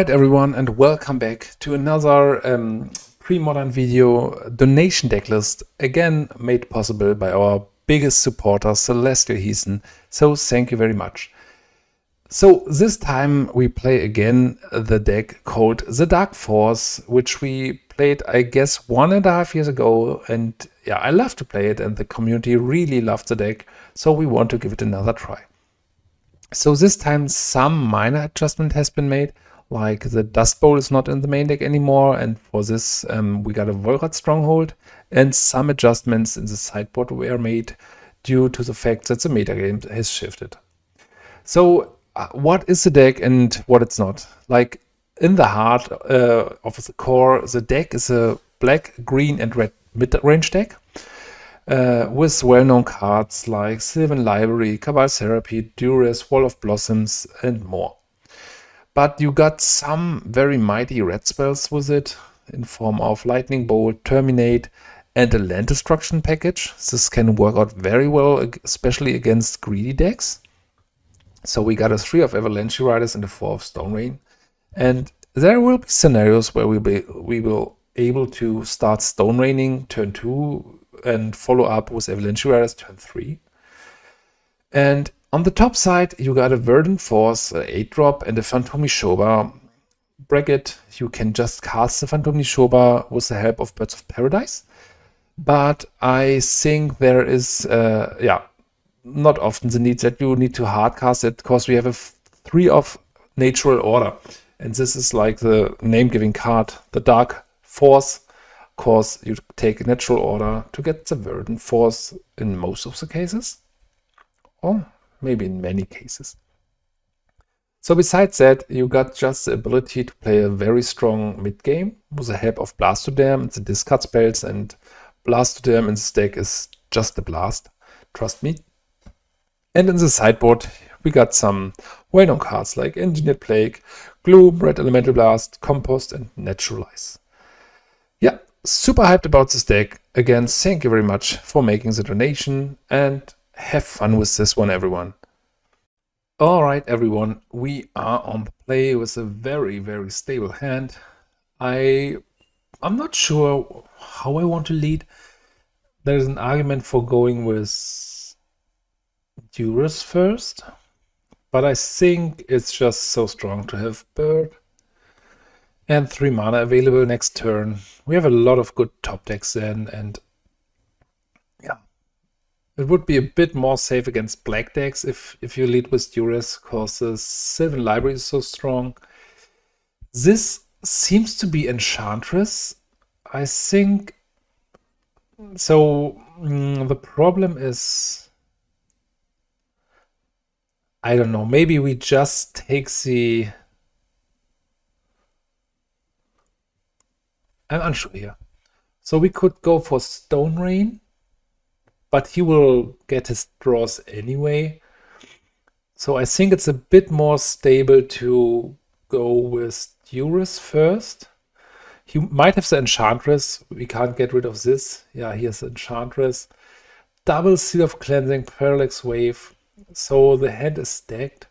Alright everyone, and welcome back to another pre-modern video donation deck list, again made possible by our biggest supporter Celestial Heathen, so thank you very much. So this time we play again the deck called the Dark Force, which we played I guess 1.5 years ago, and yeah, I love to play it and the community really loved the deck, so we want to give it another try. So this time some minor adjustment has been made, like the Dust Bowl is not in the main deck anymore, and for this we got a Volrath Stronghold, and some adjustments in the sideboard were made due to the fact that the metagame has shifted. So what is the deck and what it's not? Like in the heart of the core, the deck is a black, green and red mid-range deck. With well-known cards like Sylvan Library, Cabal Therapy, Duress, Wall of Blossoms, and more. But you got some very mighty red spells with it, in form of Lightning Bolt, Terminate, and a land destruction package. This can work out very well, especially against greedy decks. So we got a 3 of Avalanche Riders and a 4 of Stone Rain. And there will be scenarios where we will able to start Stone Raining turn 2 and follow up with Avalanche Riders turn 3. And on the top side, you got a Verdant Force, an 8-drop, and a Phantom Nishoba. Bracket, you can just cast the Phantom Nishoba with the help of Birds of Paradise. But I think there is, not often the need that you need to hardcast it, because we have a 3 of Natural Order. And this is like the name-giving card, the Dark Force. Of course, you take Natural Order to get the Verdant Force in most of the cases. Or maybe in many cases. So besides that, you got just the ability to play a very strong mid-game with the help of Blastoderm and the discard spells, and Blastoderm in this deck is just a blast, trust me. And in the sideboard, we got some well-known cards like Engineered Plague, Gloom, Red Elemental Blast, Compost, and Naturalize. Yeah, super hyped about this deck. Again, thank you very much for making the donation, and have fun with this one, everyone. Alright, everyone, we are on the play with a very, very stable hand. I'm not sure how I want to lead. There's an argument for going with Duress first, but I think it's just so strong to have Bird and 3 mana available next turn. We have a lot of good top decks then, and yeah, it would be a bit more safe against black decks if you lead with Duress, because the Sylvan Library is so strong. This seems to be Enchantress, I think. So the problem is, I don't know, maybe we just take the... I'm unsure here. So we could go for Stone Rain, but he will get his draws anyway. So I think it's a bit more stable to go with Duress first. He might have the Enchantress. We can't get rid of this. Yeah, he has Enchantress. Double Seal of Cleansing, Parallax Wave. So the hand is stacked.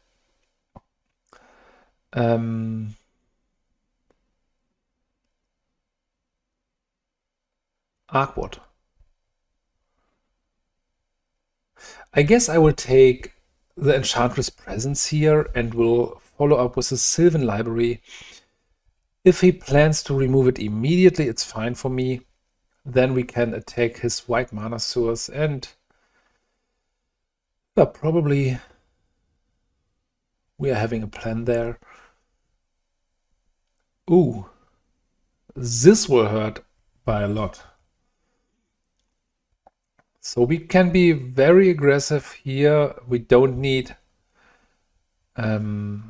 Arcwood. I guess I will take the Enchantress Presence here and will follow up with the Sylvan Library. If he plans to remove it immediately, it's fine for me. Then we can attack his white mana source, and probably we are having a plan there. Ooh, this will hurt by a lot. So we can be very aggressive here. We don't need the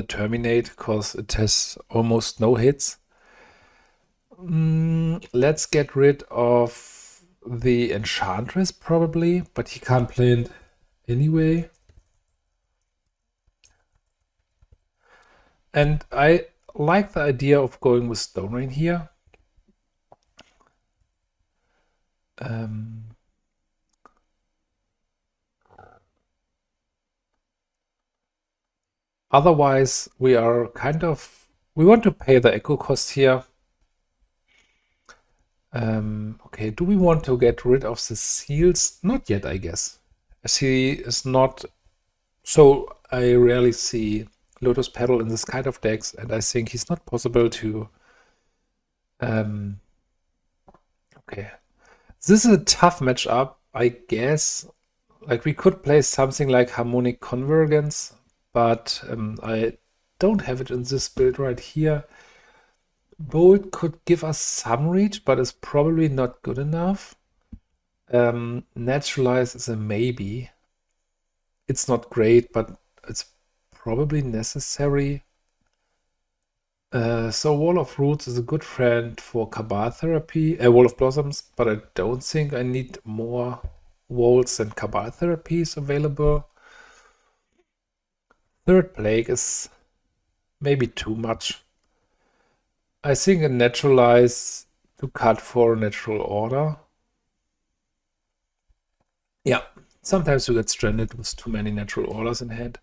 Terminate, because it has almost no hits. Let's get rid of the Enchantress probably, but he can't play it anyway. And I like the idea of going with Stone Rain here. Otherwise, we are we want to pay the echo cost here. Okay, do we want to get rid of the seals? Not yet, I guess. As he is not... So I rarely see Lotus Petal in this kind of decks, and I think he's not possible to... Okay. This is a tough matchup, I guess. Like, we could play something like Harmonic Convergence, but I don't have it in this build right here. Bolt could give us some reach, but it's probably not good enough. Naturalize is a maybe. It's not great, but it's probably necessary. So Wall of Roots is a good friend for Cabal Therapy, Wall of Blossoms, but I don't think I need more walls than Cabal Therapies available. Third Plague is maybe too much. I think a Naturalize to cut for Natural Order. Yeah, sometimes we get stranded with too many Natural Orders in hand.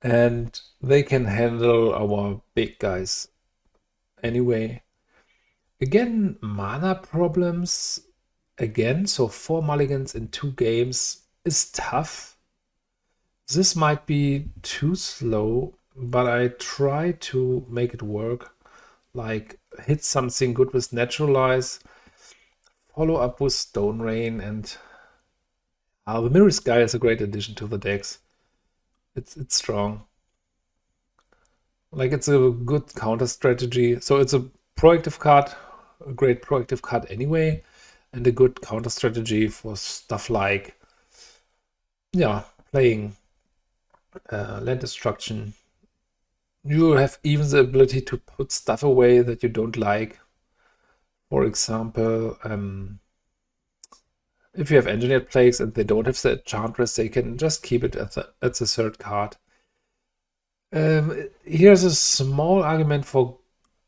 And they can handle our big guys anyway. Again, mana problems. Again, so 4 mulligans in 2 games is tough. This might be too slow, but I try to make it work. Like, hit something good with Naturalize, follow up with Stone Rain, and the Mirror Sky is a great addition to the decks. It's strong. Like, it's a good counter strategy. So it's a proactive card, a great proactive card anyway, and a good counter strategy for stuff like, yeah, playing land destruction. You have even the ability to put stuff away that you don't like. For example, if you have Engineered Plagues and they don't have the Enchantress, they can just keep it at the third card. Here's a small argument for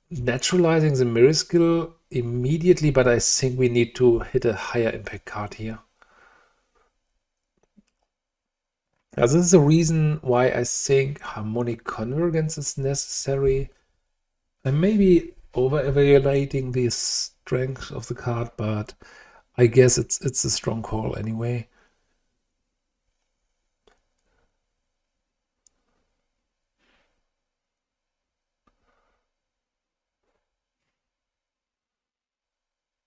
naturalizing the Mirror skill immediately, but I think we need to hit a higher impact card here. Now, this is the reason why I think Harmonic Convergence is necessary. I may be over-evaluating the strength of the card, but I guess it's a strong call anyway.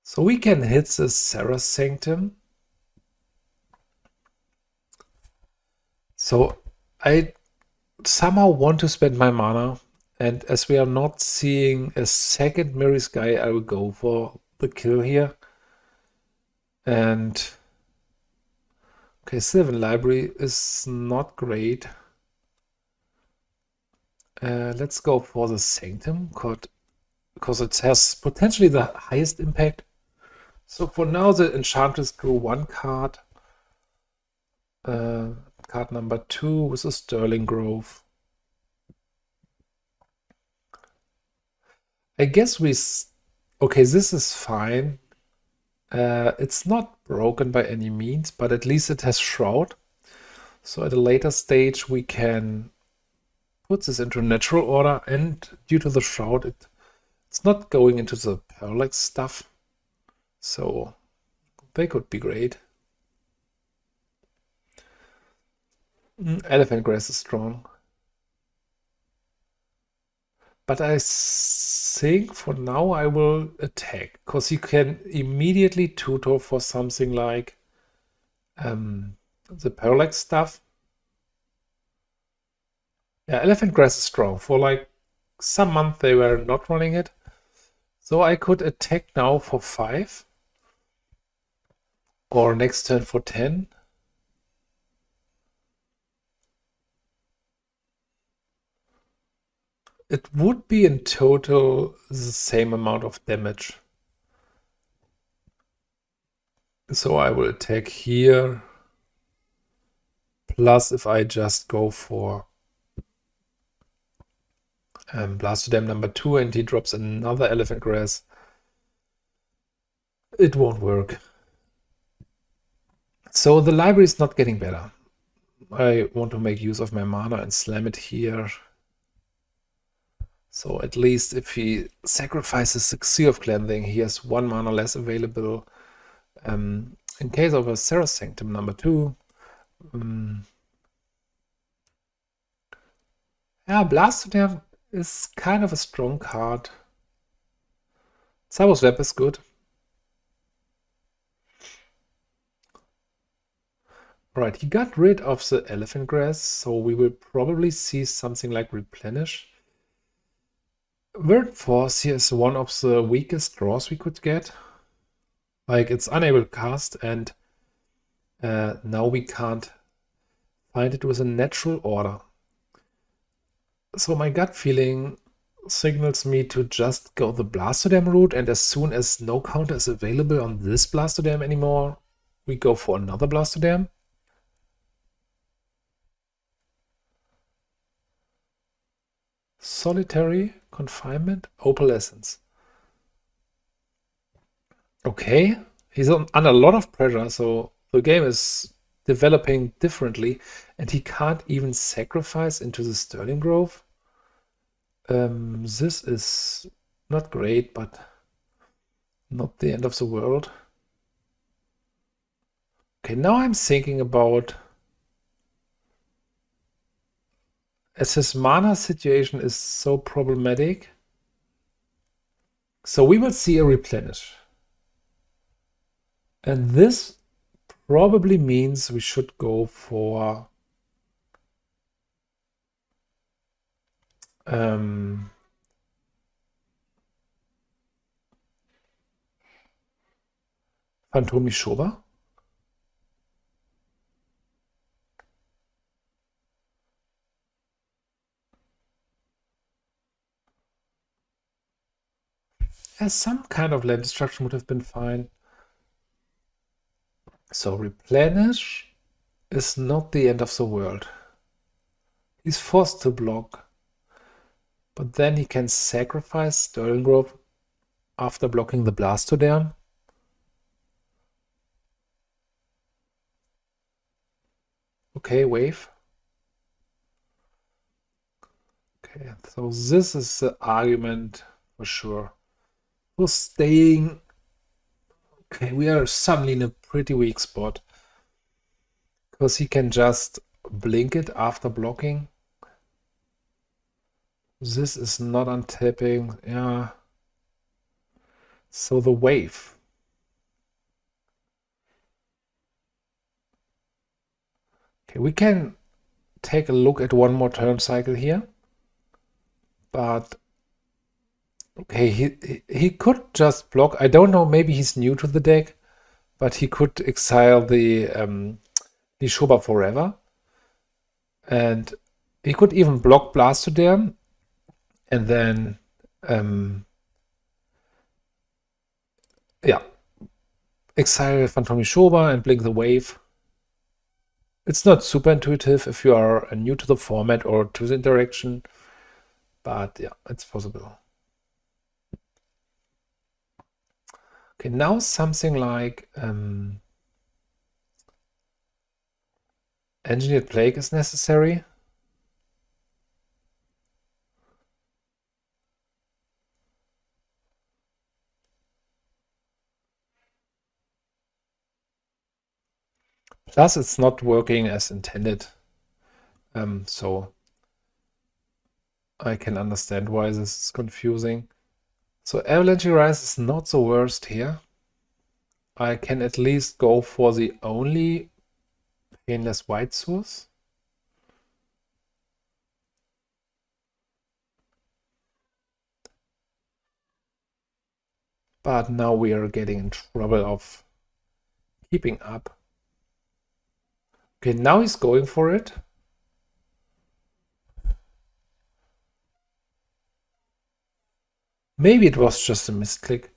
So we can hit the Sarah's Sanctum. So I somehow want to spend my mana, and as we are not seeing a second Mirror Sky, I will go for the kill here. And okay, Sylvan Library is not great. Let's go for the Sanctum because it has potentially the highest impact. So for now, the Enchantress grew 1 card. Card number 2 with a Sterling Grove. I guess okay, this is fine. It's not broken by any means, but at least it has Shroud. So at a later stage, we can put this into natural order, and due to the Shroud, it's not going into the Parallax stuff. So they could be great. Elephant Grass is strong. But I think for now I will attack, because you can immediately tutor for something like the Parallax stuff. Yeah, Elephant Grass is strong. For like some month they were not running it. So I could attack now for 5. Or next turn for 10. It would be in total the same amount of damage. So I will attack here. Plus if I just go for Blastoderm number 2 and he drops another Elephant Grass, it won't work. So the library is not getting better. I want to make use of my mana and slam it here. So at least if he sacrifices the Sea of Cleansing, he has 1 mana less available. In case of a Seraph Sanctum number 2, yeah, Blastoderm is kind of a strong card. Sabos Web is good. Right, he got rid of the Elephant Grass, so we will probably see something like Replenish. Verdant Force here is one of the weakest draws we could get. Like, it's unable to cast, and now we can't find it with a natural order. So my gut feeling signals me to just go the Blastoderm route, and as soon as no counter is available on this Blastoderm anymore, we go for another Blastoderm. Solitary Confinement, Opalescence. Okay, he's under a lot of pressure, so the game is developing differently, and he can't even sacrifice into the Sterling Grove. This is not great, but not the end of the world. Okay, now I'm thinking about, as his mana situation is so problematic, so we will see a replenish. And this probably means we should go for Phantom Nishoba. As some kind of land destruction would have been fine. So replenish is not the end of the world. He's forced to block, but then he can sacrifice Sterling Grove after blocking the Blastoderm. Okay, wave. Okay, so this is the argument for sure. For staying. Okay, we are suddenly in a pretty weak spot. Because he can just blink it after blocking. This is not untapping, yeah. So the wave. Okay, we can take a look at one more turn cycle here. But okay, he could just block. I don't know, maybe he's new to the deck, but he could exile the Nishoba forever. And he could even block Blastoderm and then yeah, exile Phantom Nishoba and blink the wave. It's not super intuitive if you are new to the format or to the interaction, but yeah, it's possible. Okay, now something like Engineered Plague is necessary. Plus, it's not working as intended. So I can understand why this is confusing. So Avalanche Riders is not the worst here. I can at least go for the only painless white source. But now we are getting in trouble of keeping up. Okay, now he's going for it. Maybe it was just a misclick.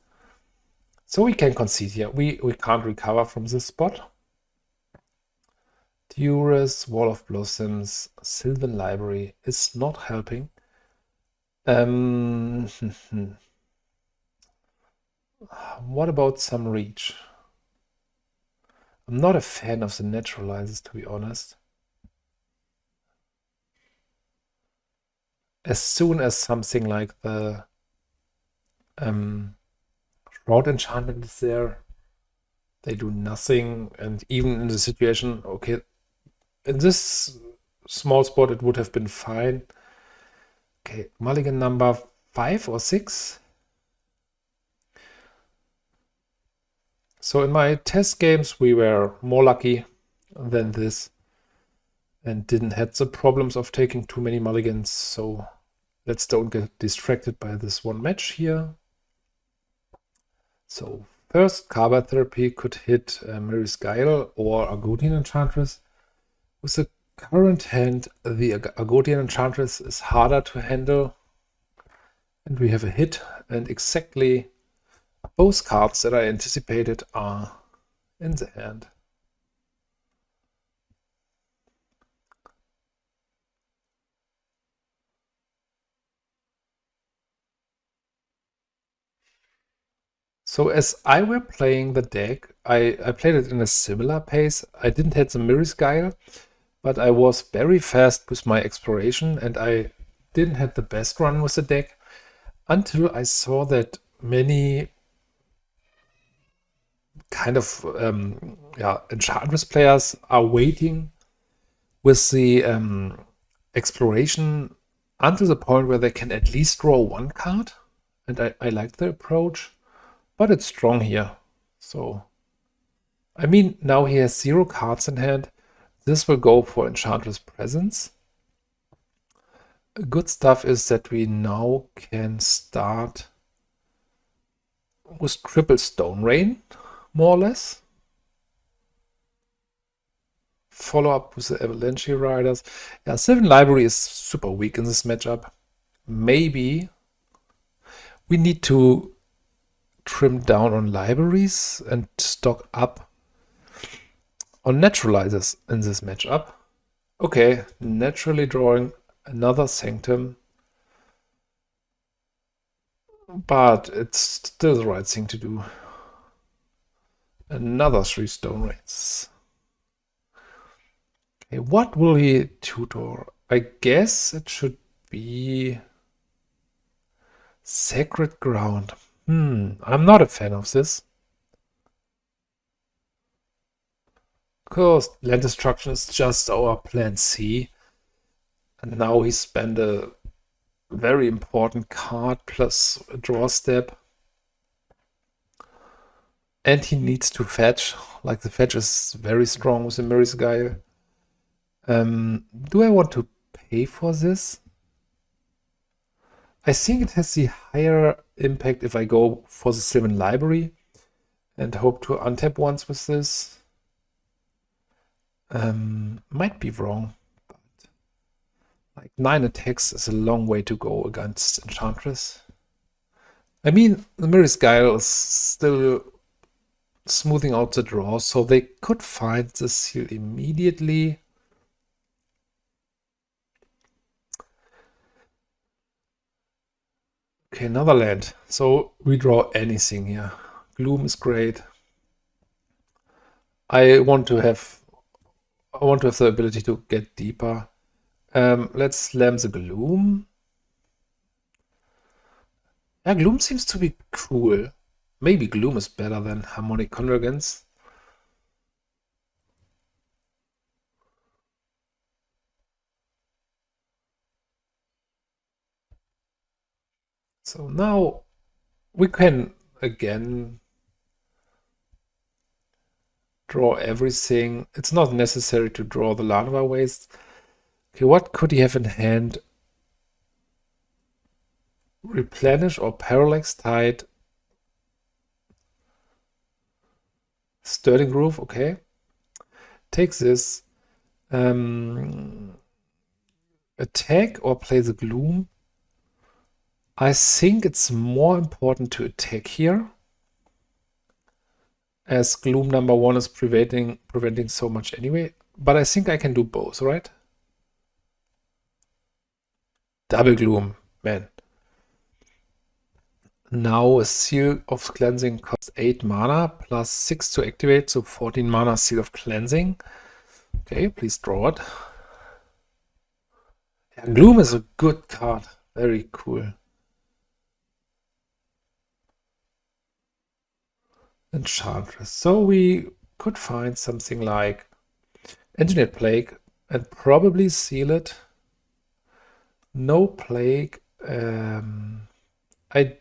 So we can concede here. We can't recover from this spot. Duress, Wall of Blossoms, Sylvan Library is not helping. What about some reach? I'm not a fan of the Naturalizes, to be honest. as soon as something like the Shroud enchantment is there, they do nothing. And even in the situation, okay, in this small spot it would have been fine. Okay, mulligan number 5 or 6. So in my test games we were more lucky than this and didn't have the problems of taking too many mulligans. So let's don't get distracted by this one match here. So first, Cabal Therapy could hit Mirri's Guile or Argonian Enchantress. With the current hand, the Argonian Enchantress is harder to handle. And we have a hit, and exactly both cards that I anticipated are in the hand. So as I were playing the deck, I played it in a similar pace. I didn't have the Mirri's Guile, but I was very fast with my exploration, and I didn't have the best run with the deck until I saw that many kind of Enchantress players are waiting with the exploration until the point where they can at least draw one card. And I like the approach, but it's strong here. So, I mean, now he has 0 cards in hand. This will go for Enchantress Presence. Good stuff is that we now can start with triple Stone Rain, more or less. Follow up with the Avalanche Riders. Yeah, Sylvan Library is super weak in this matchup. Maybe we need to trim down on libraries and stock up on Naturalizes in this matchup. Okay, naturally drawing another Sanctum. But it's still the right thing to do. Another 3 Stone Rains. Okay, what will he tutor? I guess it should be Sacred Ground. I'm not a fan of this. Because land destruction is just our plan C. And now he spent a very important card plus a draw step. And he needs to fetch. Like the fetch is very strong with the Mirri's Guile. Do I want to pay for this? I think it has the higher impact if I go for the Sylvan Library and hope to untap once with this. Might be wrong, but like 9 attacks is a long way to go against Enchantress. I mean, the Mirri's Guile is still smoothing out the draw, so they could find the seal immediately. Okay, another land. So we draw anything here. Gloom is great. I want to have the ability to get deeper. Let's slam the Gloom. Yeah, Gloom seems to be cool. Maybe Gloom is better than Harmonic Convergence. So now we can again draw everything. It's not necessary to draw the Llanowar Wastes. Okay, what could he have in hand? Replenish or Parallax Tide. Sterling Groove, okay. Take this. Attack or play the Gloom. I think it's more important to attack here, as Gloom number 1 is preventing so much anyway. But I think I can do both, right? Double Gloom, man. Now a Seal of Cleansing costs 8 mana plus 6 to activate, so 14 mana Seal of Cleansing. Okay, please draw it. Yeah, Gloom is a good card. Very cool. Enchantress. So we could find something like Engineered Plague and probably seal it. No Plague. I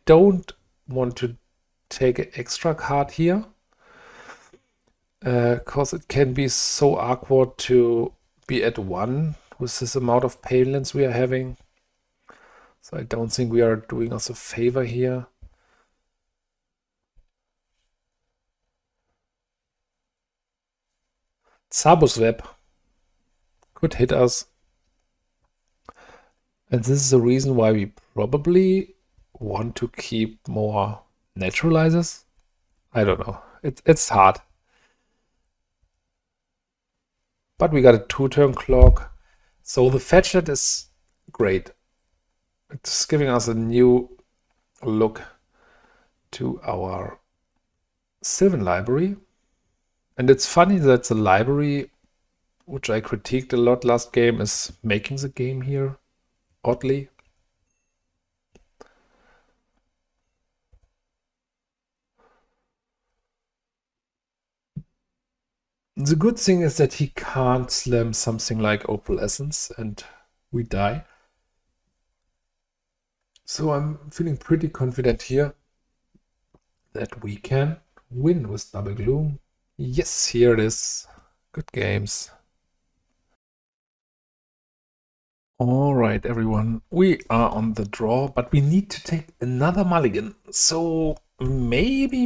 don't want to take an extra card here because it can be so awkward to be at 1 with this amount of painlands we are having. So I don't think we are doing us a favor here. Sabus Web could hit us. And this is the reason why we probably want to keep more Naturalizes. I don't know. It's hard. But we got a 2-turn clock. So the fetchet is great. It's giving us a new look to our Sylvan Library. And it's funny that the library, which I critiqued a lot last game, is making the game here, oddly. The good thing is that he can't slam something like Opalescence and we die. So I'm feeling pretty confident here that we can win with double Gloom. Yes, here it is. Good games. All right, everyone. We are on the draw, but we need to take another mulligan. So maybe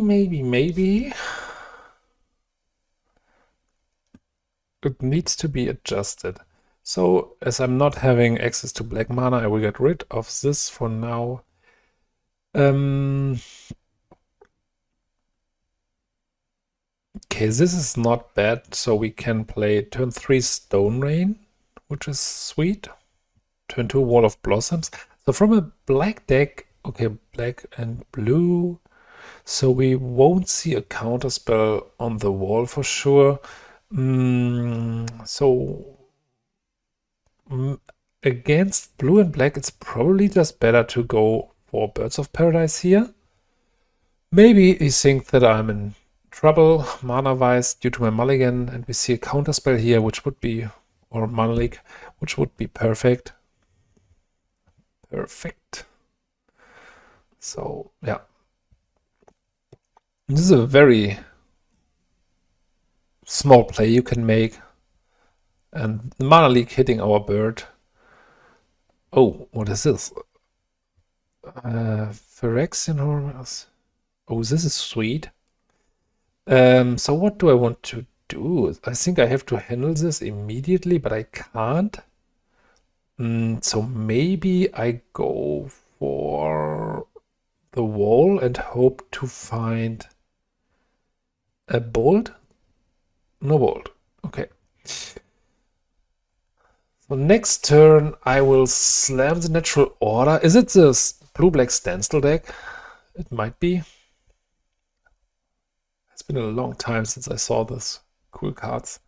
it needs to be adjusted. So as I'm not having access to black mana, I will get rid of this for now. Okay, this is not bad. So we can play turn 3 Stone Rain, which is sweet. Turn 2 Wall of Blossoms. So from a black deck, okay, black and blue. So we won't see a counter spell on the wall for sure. Against blue and black, it's probably just better to go for Birds of Paradise here. Maybe he thinks that I'm in trouble mana-wise due to my mulligan, and we see a counter spell here, which would be, or mana leak, which would be perfect. Perfect. So, yeah. This is a very small play you can make. And the mana leak hitting our bird. Oh, what is this? Phyrexian Horrors. Oh, this is sweet. So what do I want to do? I think I have to handle this immediately, but I can't. So maybe I go for the wall and hope to find a bolt. No bolt. Okay. So next turn, I will slam the Natural Order. Is it the blue-black standstill deck? It might be. It's been a long time since I saw this cool cards.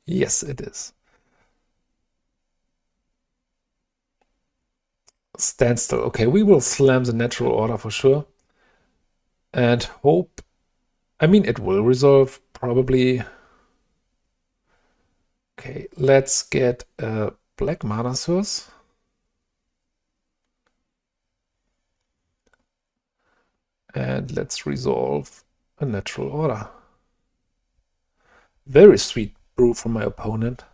Yes, it is. Standstill. Okay, we will slam the Natural Order for sure. And hope... I mean, it will resolve, probably. Okay, let's get a black mana source. And let's resolve a Natural Order. Very sweet brew from my opponent.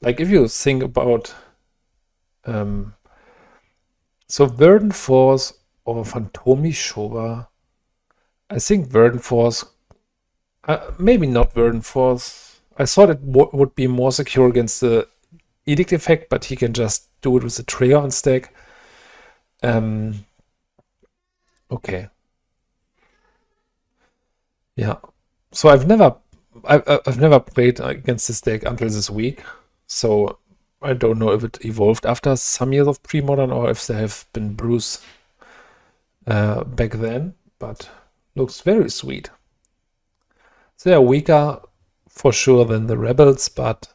Like, if you think about... so Verdant Force or Phantom Nishoba. I think Verdant Force... maybe not Verdant Force. I thought it would be more secure against the Edict effect, but he can just do it with the trigger on stack. Okay. Yeah. So I've never played against this deck until this week. So I don't know if it evolved after some years of Premodern or if there have been brews back then, but looks very sweat. They are weaker for sure than the rebels, but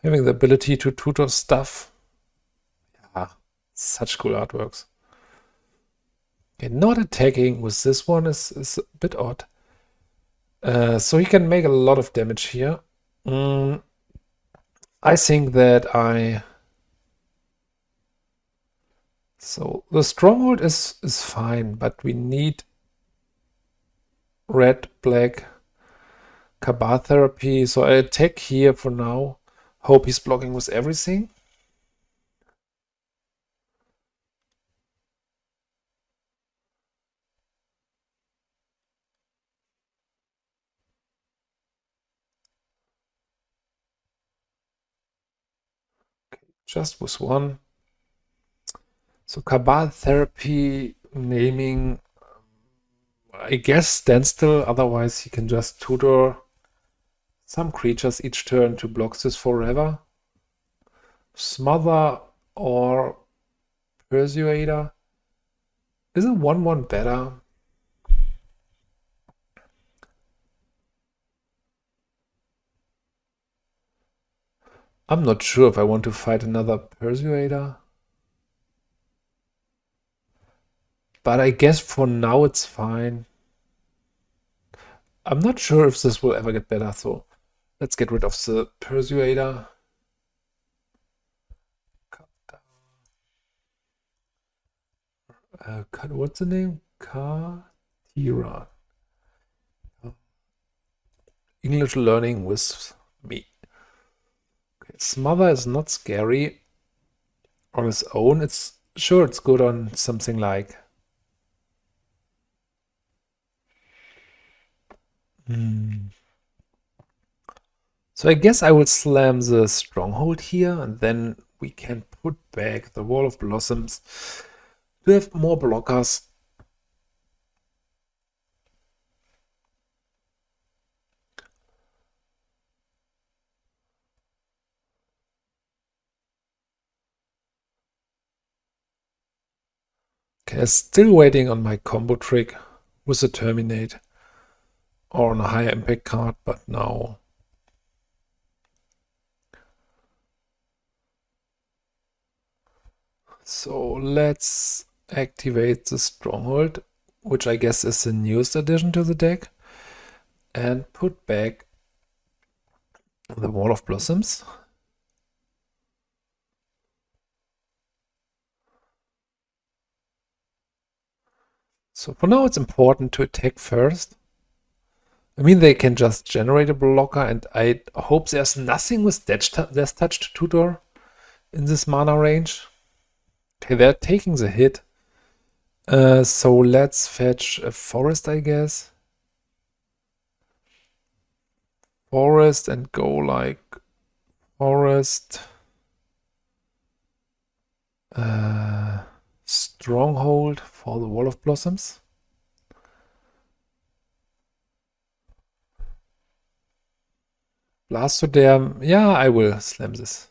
having the ability to tutor stuff, yeah, such cool artworks. Okay, not attacking with this one is a bit odd. So he can make a lot of damage here. I think that so the Stronghold is fine, but we need red, black, Cabal Therapy. So I attack here for now. Hope he's blocking with everything. Okay, just with one. So Cabal Therapy naming, I guess standstill, otherwise he can just tutor some creatures each turn to block this forever. Smother or Persuader. Isn't 1/1 better? I'm not sure if I want to fight another Persuader. But I guess for now it's fine. I'm not sure if this will ever get better, so let's get rid of the Persuader. What's the name? Katira. English learning with me. Okay, Smother is not scary on its own. It's good on something like So I guess I will slam the Stronghold here, and then we can put back the Wall of Blossoms to have more blockers. Okay, still waiting on my combo trick with the Terminate or on a higher impact card, but now so let's activate the Stronghold, which I guess is the newest addition to the deck, and put back the Wall of Blossoms. So for now it's important to attack first. I mean, they can just generate a blocker, and I hope there's nothing with Death Touch to tutor in this mana range. Okay, they're taking the hit. So let's fetch a forest, I guess. Forest and go like forest. Stronghold for the Wall of Blossoms. Blastoderm. Yeah, I will slam this.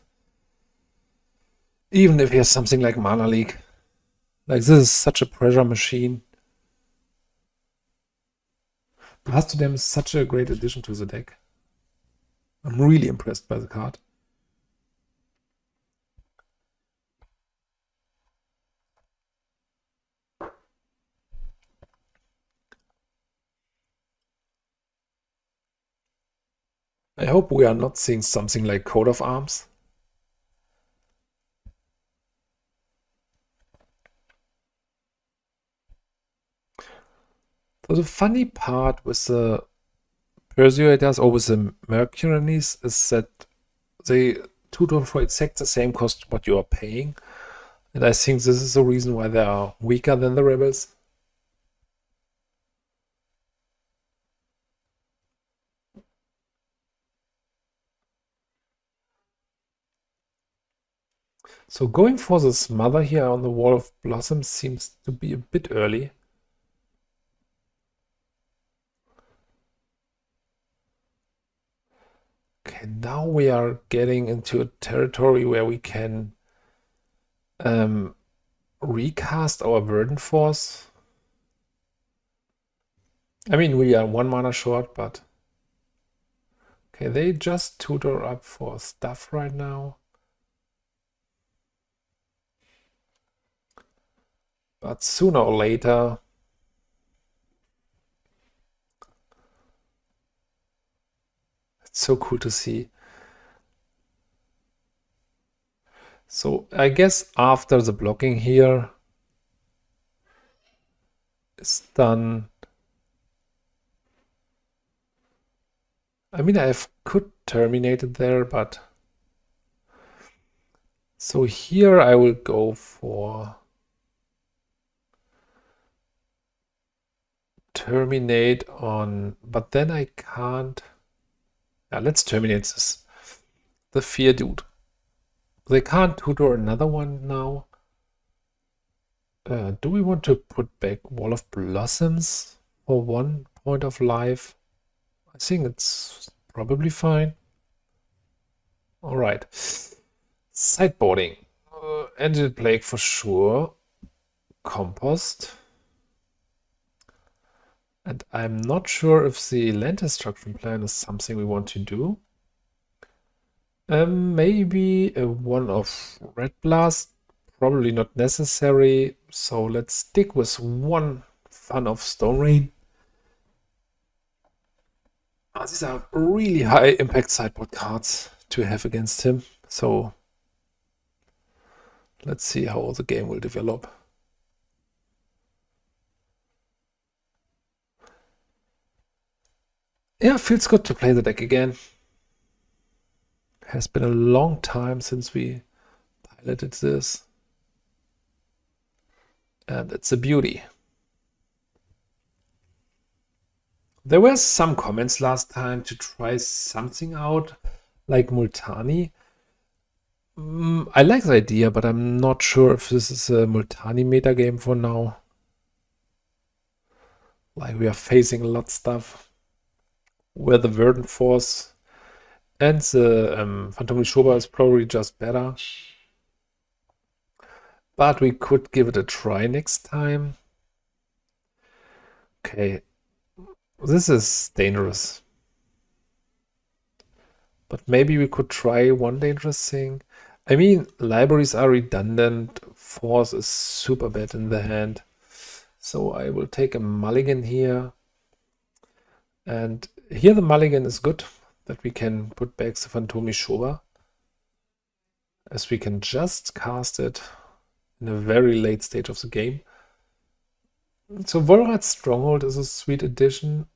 Even if he has something like Mana Leak. Like, this is such a pressure machine. Blastoderm is such a great addition to the deck. I'm really impressed by the card. I hope we are not seeing something like Coat of Arms. So the funny part with the Persuaders or with the Mercaneries is that they tutor for exactly the same cost what you are paying. And I think this is the reason why they are weaker than the Rebels. So going for the Smother here on the Wall of Blossoms seems to be a bit early. Okay, now we are getting into a territory where we can recast our Verdant Force. I mean, we are 1 mana short, but Okay, they just tutor up for stuff right now. But sooner or later, it's so cool to see. So I guess after the blocking here is done, I mean, could terminate it there, but so here I will go for terminate on, but then I can't. Yeah, let's terminate this. The fear dude. They can't tutor another one now. Do we want to put back Wall of Blossoms for 1 point of life? I think it's probably fine. All right. Sideboarding. Angel Plague for sure. Compost. And I'm not sure if the land destruction plan is something we want to do. Maybe a one of Red Blast. Probably not necessary. So let's stick with one Fun of Stone Rain. These are really high impact sideboard cards to have against him. So let's see how the game will develop. Yeah, feels good to play the deck again. Has been a long time since we piloted this. And it's a beauty. There were some comments last time to try something out, like Multani. I like the idea, but I'm not sure if this is a Multani metagame for now. Like, we are facing a lot of stuff where the Verdant Force and the Phantom Nishoba is probably just better. But we could give it a try next time. Okay, this is dangerous. But maybe we could try one dangerous thing. I mean, libraries are redundant. Force is super bad in the hand. So I will take a mulligan here. And here the mulligan is good, that we can put back the Phantom Nishoba, as we can just cast it in a very late stage of the game. So Volrath's Stronghold is a sweet addition.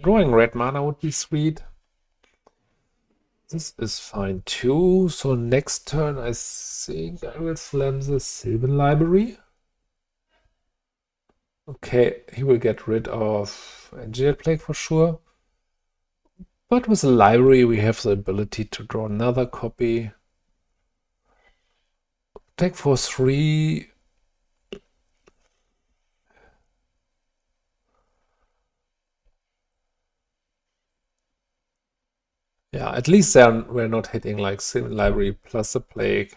Drawing red mana would be sweet. This is fine too. So next turn I think I will slam the Sylvan Library. Okay, he will get rid of Angel Plague for sure. But with the library we have the ability to draw another copy. Attack for 3. Yeah, at least we're not hitting like Sylvan Library plus the Plague.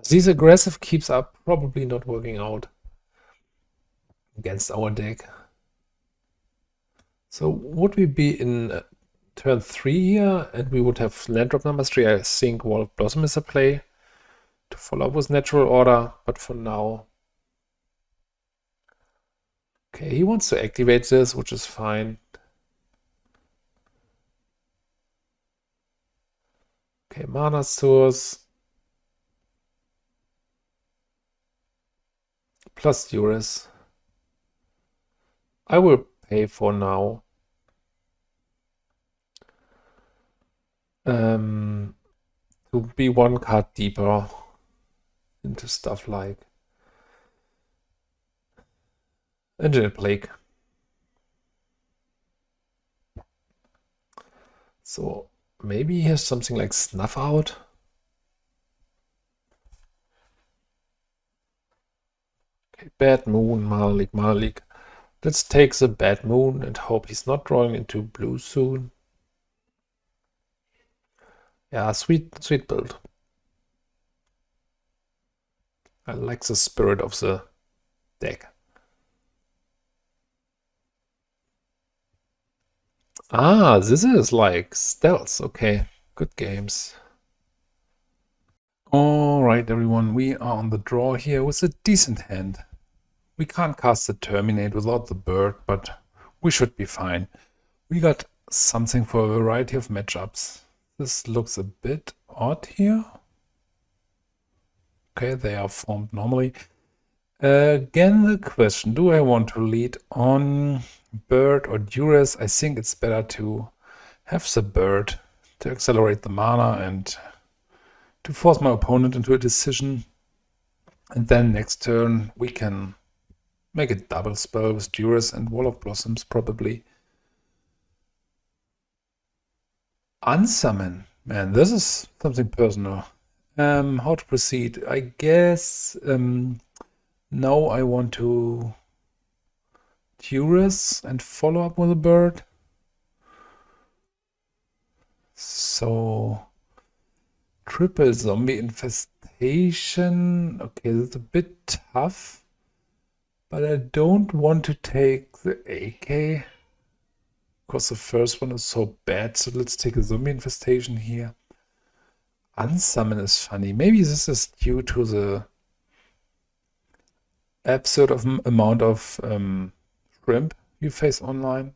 These aggressive keeps are probably not working out against our deck. So would we be in turn 3 here, and we would have land drop number 3? I think Wall of Blossom is a play to follow up with Natural Order, but for now... Okay, he wants to activate this, which is fine. Okay, mana source. Plus Duress. I will pay for now. To be one card deeper into stuff like Angel Plague. So maybe he has something like Snuff Out. Okay, Bad Moon, Malik, Malik. Let's take the Bad Moon and hope he's not drawing into blue soon. Yeah, sweet build. I like the spirit of the deck. Ah, this is like stealth. Okay, good games. All right, everyone, we are on the draw here with a decent hand. We can't cast the Terminate without the bird, but we should be fine. We got something for a variety of matchups. This looks a bit odd here. Okay, they are formed normally. Again, the question, do I want to lead on bird or Duress? I think it's better to have the bird to accelerate the mana and to force my opponent into a decision. And then next turn we can make a double spell with Duress and Wall of Blossoms probably. Unsummon. Man, this is something personal. How to proceed? I guess now I want to Duress and follow up with a bird. So triple zombie infestation. Okay, that's a bit tough. But I don't want to take the AK. Because the first one is so bad. So let's take a zombie infestation here. Unsummon is funny. Maybe this is due to the absurd amount of shrimp you face online.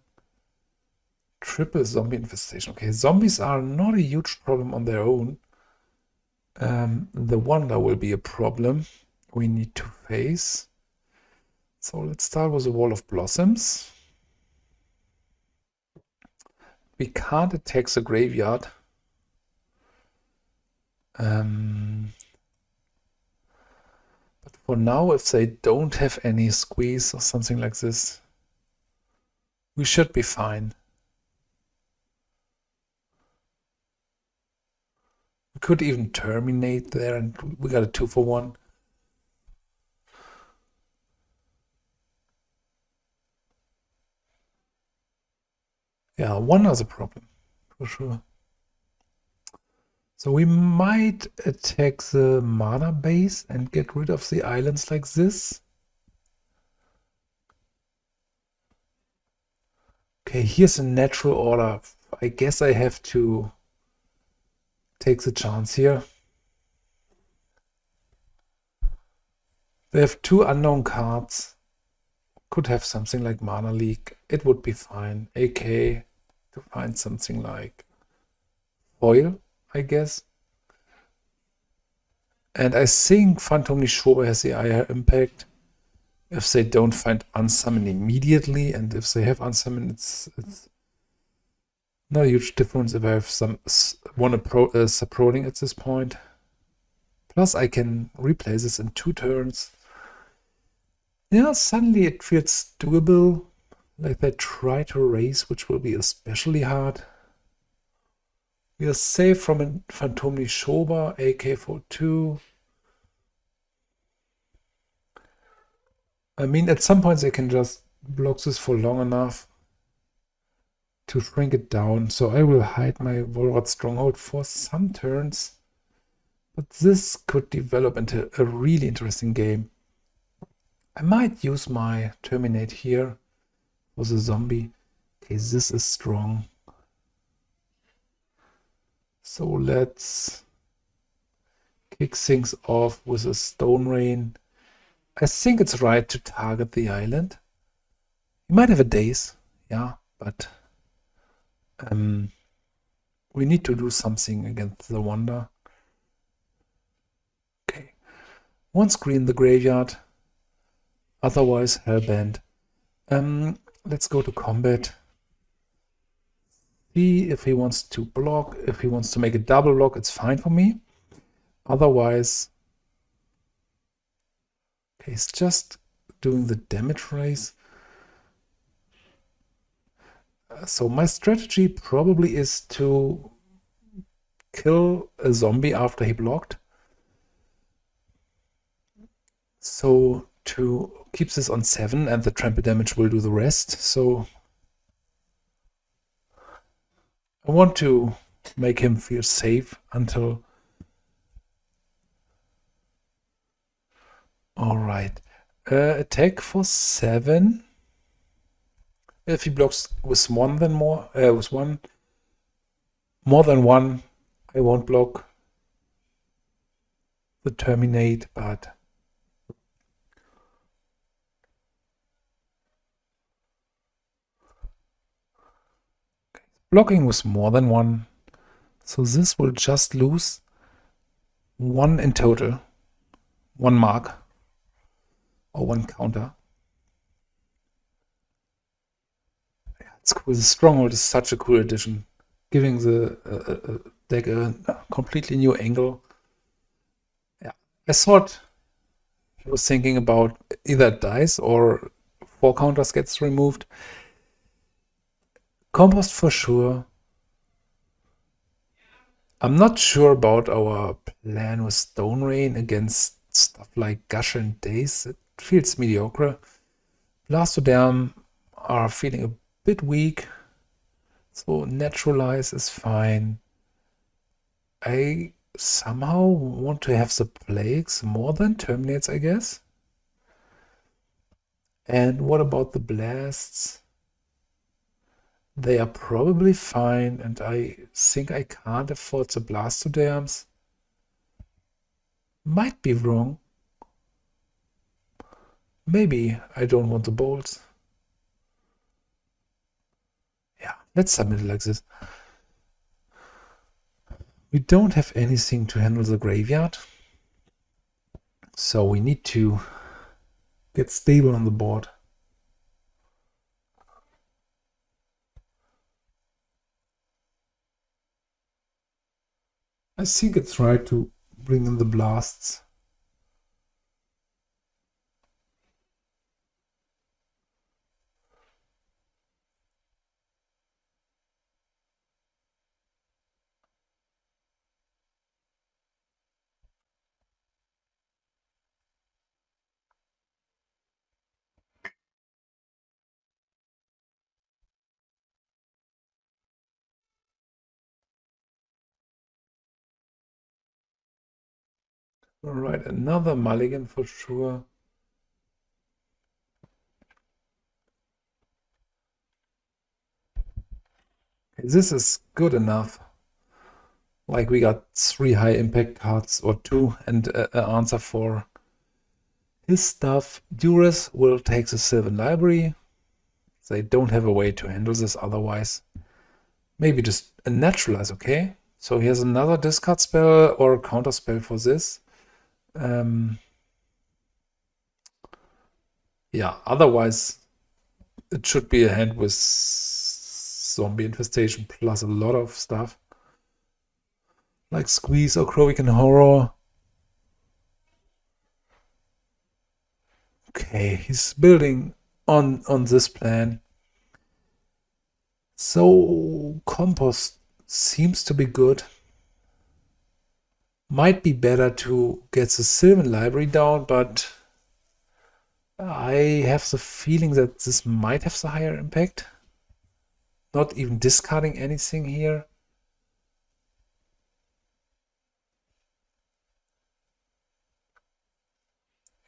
Triple zombie infestation. Okay, zombies are not a huge problem on their own. The Wonder will be a problem we need to face. So let's start with the Wall of Blossoms. We can't attack the graveyard. But for now, if they don't have any squeeze or something like this, we should be fine. We could even terminate there and we got a 2-for-1. Yeah, one is a problem, for sure. So we might attack the mana base and get rid of the islands like this. Okay, here's a natural order. I guess I have to take the chance here. They have 2 unknown cards. Could have something like Mana Leak. It would be fine. AK to find something like foil, I guess. And I think Phantom Nishoba has the higher impact if they don't find Unsummon immediately, and if they have Unsummon, it's not a huge difference if I have one supporting at this point. Plus I can replay this in 2 turns. Yeah, suddenly it feels doable. Like they try to raise, which will be especially hard. We are safe from a Phantom Nishoba, AK-42. I mean, at some points they can just block this for long enough to shrink it down. So I will hide my Volrath Stronghold for some turns. But this could develop into a really interesting game. I might use my Terminate here for the zombie. Okay, this is strong. So let's kick things off with a Stone Rain. I think it's right to target the island. You might have a daze, yeah, but we need to do something against the Wonder. Okay, one screen the graveyard, otherwise hellbent. Let's go to combat. See if he wants to block. If he wants to make a double block, it's fine for me. Otherwise, okay, he's just doing the damage raise. So my strategy probably is to kill a zombie after he blocked. So to keep this on 7, and the trample damage will do the rest. So I want to make him feel safe until... Alright. Attack for 7. If he blocks with more than one, I won't block the Terminate, but blocking with more than 1. So this will just lose 1 in total. 1 mark. Or 1 counter. Yeah, it's cool. The Stronghold is such a cool addition. Giving the deck a completely new angle. Yeah, I thought he was thinking about either it dies or 4 counters gets removed. Compost for sure. I'm not sure about our plan with Stone Rain against stuff like Gush and Daze. It feels mediocre. Blastoderm are feeling a bit weak. So Naturalize is fine. I somehow want to have the Plagues more than Terminates, I guess. And what about the Blasts? They are probably fine, and I think I can't afford the Blastoderms. Might be wrong. Maybe I don't want the bolts. Yeah, let's submit it like this. We don't have anything to handle the graveyard, so we need to get stable on the board. I think it's right to bring in the blasts. All right, another mulligan for sure. Okay, this is good enough. Like we got 3 high impact cards, or 2, and an answer for his stuff. Duress will take the Sylvan Library. They don't have a way to handle this otherwise. Maybe just a Naturalize, okay? So he has another discard spell or a counter spell for this. Yeah, otherwise it should be a hand with Zombie Infestation plus a lot of stuff. Like Squeeze or Crovican Horror. Okay, he's building on this plan. So Compost seems to be good. Might be better to get the Sylvan Library down, but I have the feeling that this might have the higher impact. Not even discarding anything here.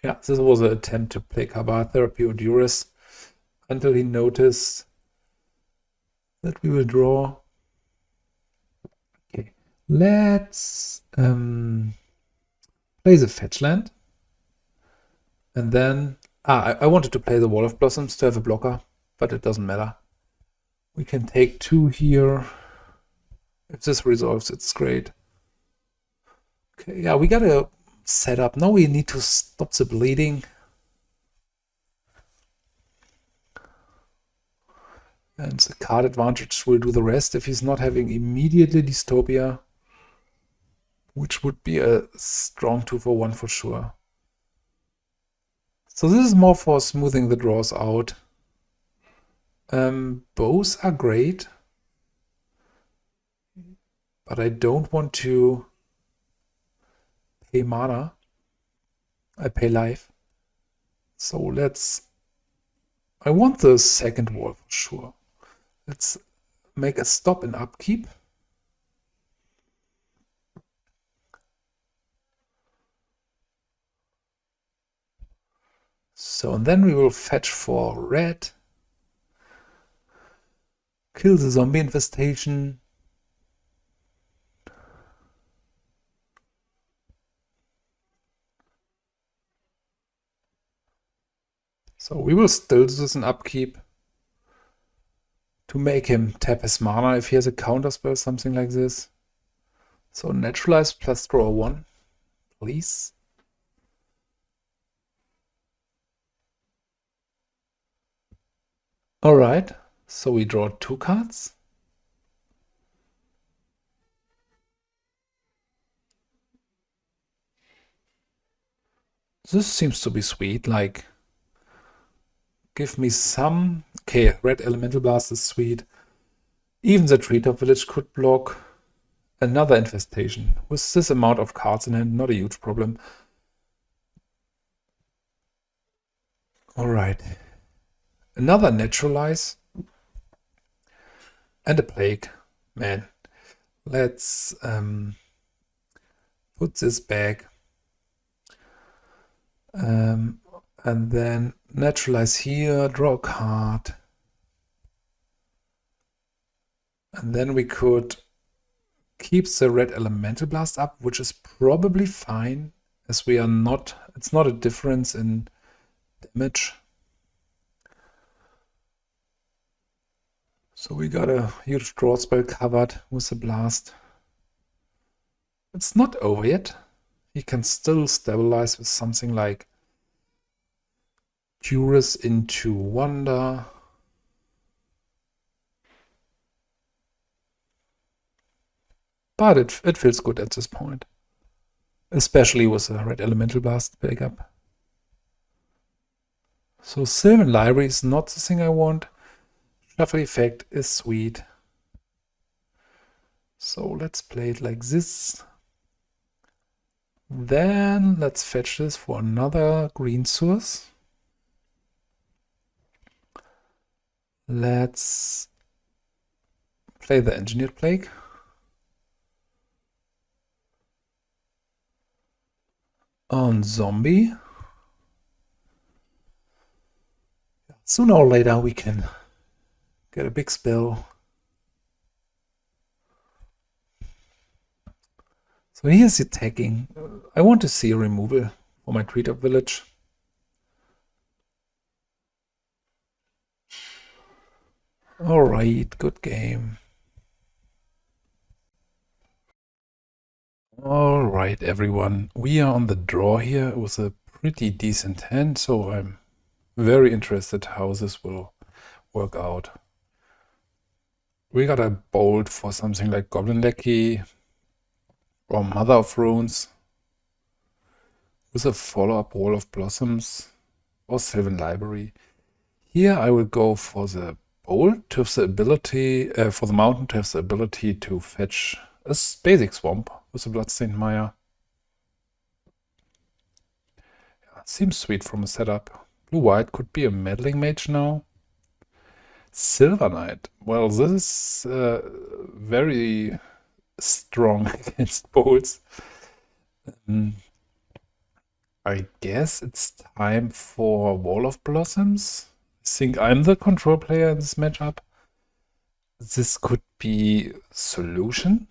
Yeah, this was an attempt to play Cabal Therapy or Duress until he noticed that we will draw. Okay, let's play the fetch land. And then, I wanted to play the Wall of Blossoms to have a blocker, but it doesn't matter. We can take 2 here. If this resolves, it's great. Okay, yeah, we gotta set up. Now we need to stop the bleeding. And the card advantage will do the rest if he's not having immediately Dystopia, which would be a strong 2 for 1 for sure. So this is more for smoothing the draws out. Both are great, but I don't want to pay mana. I pay life. So I want the second wall for sure. Let's make a stop in upkeep. So, and then we will fetch for red. Kill the zombie infestation. So we will still do this in upkeep to make him tap his mana if he has a counter spell, something like this. So Naturalize plus draw 1, please. Alright, so we draw 2 cards. This seems to be sweet, like, give me some... Okay, red Elemental Blast is sweet. Even the Treetop Village could block. Another Infestation. With this amount of cards in hand, not a huge problem. Alright. Another Naturalize. And a Plague. Man. Let's put this back. And then Naturalize here, draw a card. And then we could keep the red Elemental Blast up, which is probably fine, as we are not, it's not a difference in damage. So we got a huge draw spell covered with the blast. It's not over yet. He can still stabilize with something like Duress into Wonder. But it feels good at this point. Especially with the red Elemental Blast backup. So Sylvan Library is not the thing I want. Shuffle effect is sweet. So let's play it like this. Then let's fetch this for another green source. Let's play the Engineered Plague. On zombie. Sooner or later we can get a big spell. So here's the attacking. I want to see a removal for my Treetop Village. Alright, good game. Alright everyone, we are on the draw here. It was a pretty decent hand, so I'm very interested how this will work out. We got a bolt for something like Goblin Lackey or Mother of Runes with a follow-up Wall of Blossoms or Sylvan Library. Here I will go for the bolt to have the ability, for the mountain to have the ability to fetch a basic swamp with a Bloodstained Mire. Yeah, seems sweet from a setup. Blue-white could be a Meddling Mage now. Silver Knight. Well, this is very strong against bolts. I guess it's time for Wall of Blossoms. I think I'm the control player in this matchup. This could be Solution.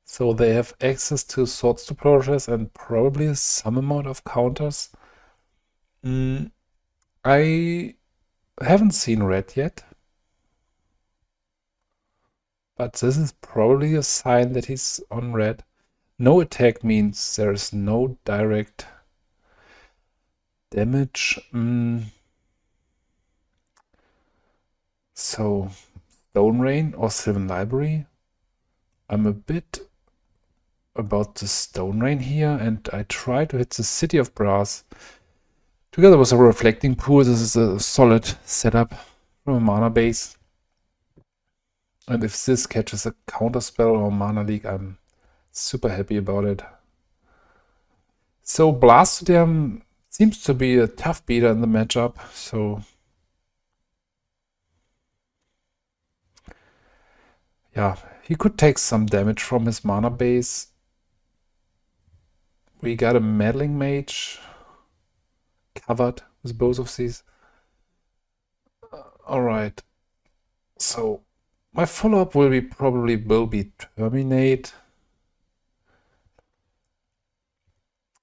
So they have access to Swords to Plowshares and probably some amount of counters. I haven't seen red yet. But this is probably a sign that he's on red. No attack means there is no direct damage. So, Stone Rain or Sylvan Library. I'm a bit about the Stone Rain here, and I try to hit the City of Brass. Together with a Reflecting Pool, this is a solid setup from a mana base. And if this catches a counterspell or mana leak, I'm super happy about it. So Blastoderm Seems to be a tough beater in the matchup, so yeah, he could take some damage from his mana base. We got a Meddling Mage covered with both of these. Alright, so my follow-up will be Terminate.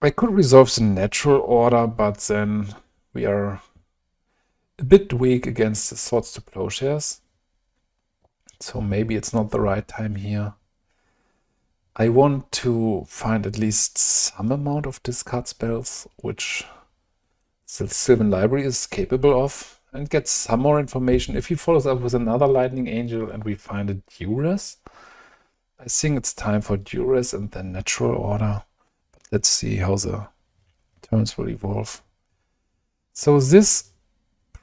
I could resolve the natural order, but then we are a bit weak against the Swords to Plowshares. So maybe it's not the right time here. I want to find at least some amount of discard spells, which the Sylvan Library is capable of, and get some more information. If he follows up with another Lightning Angel and we find a Duress, I think it's time for Duress and then Natural Order. But let's see how the turns will evolve. So this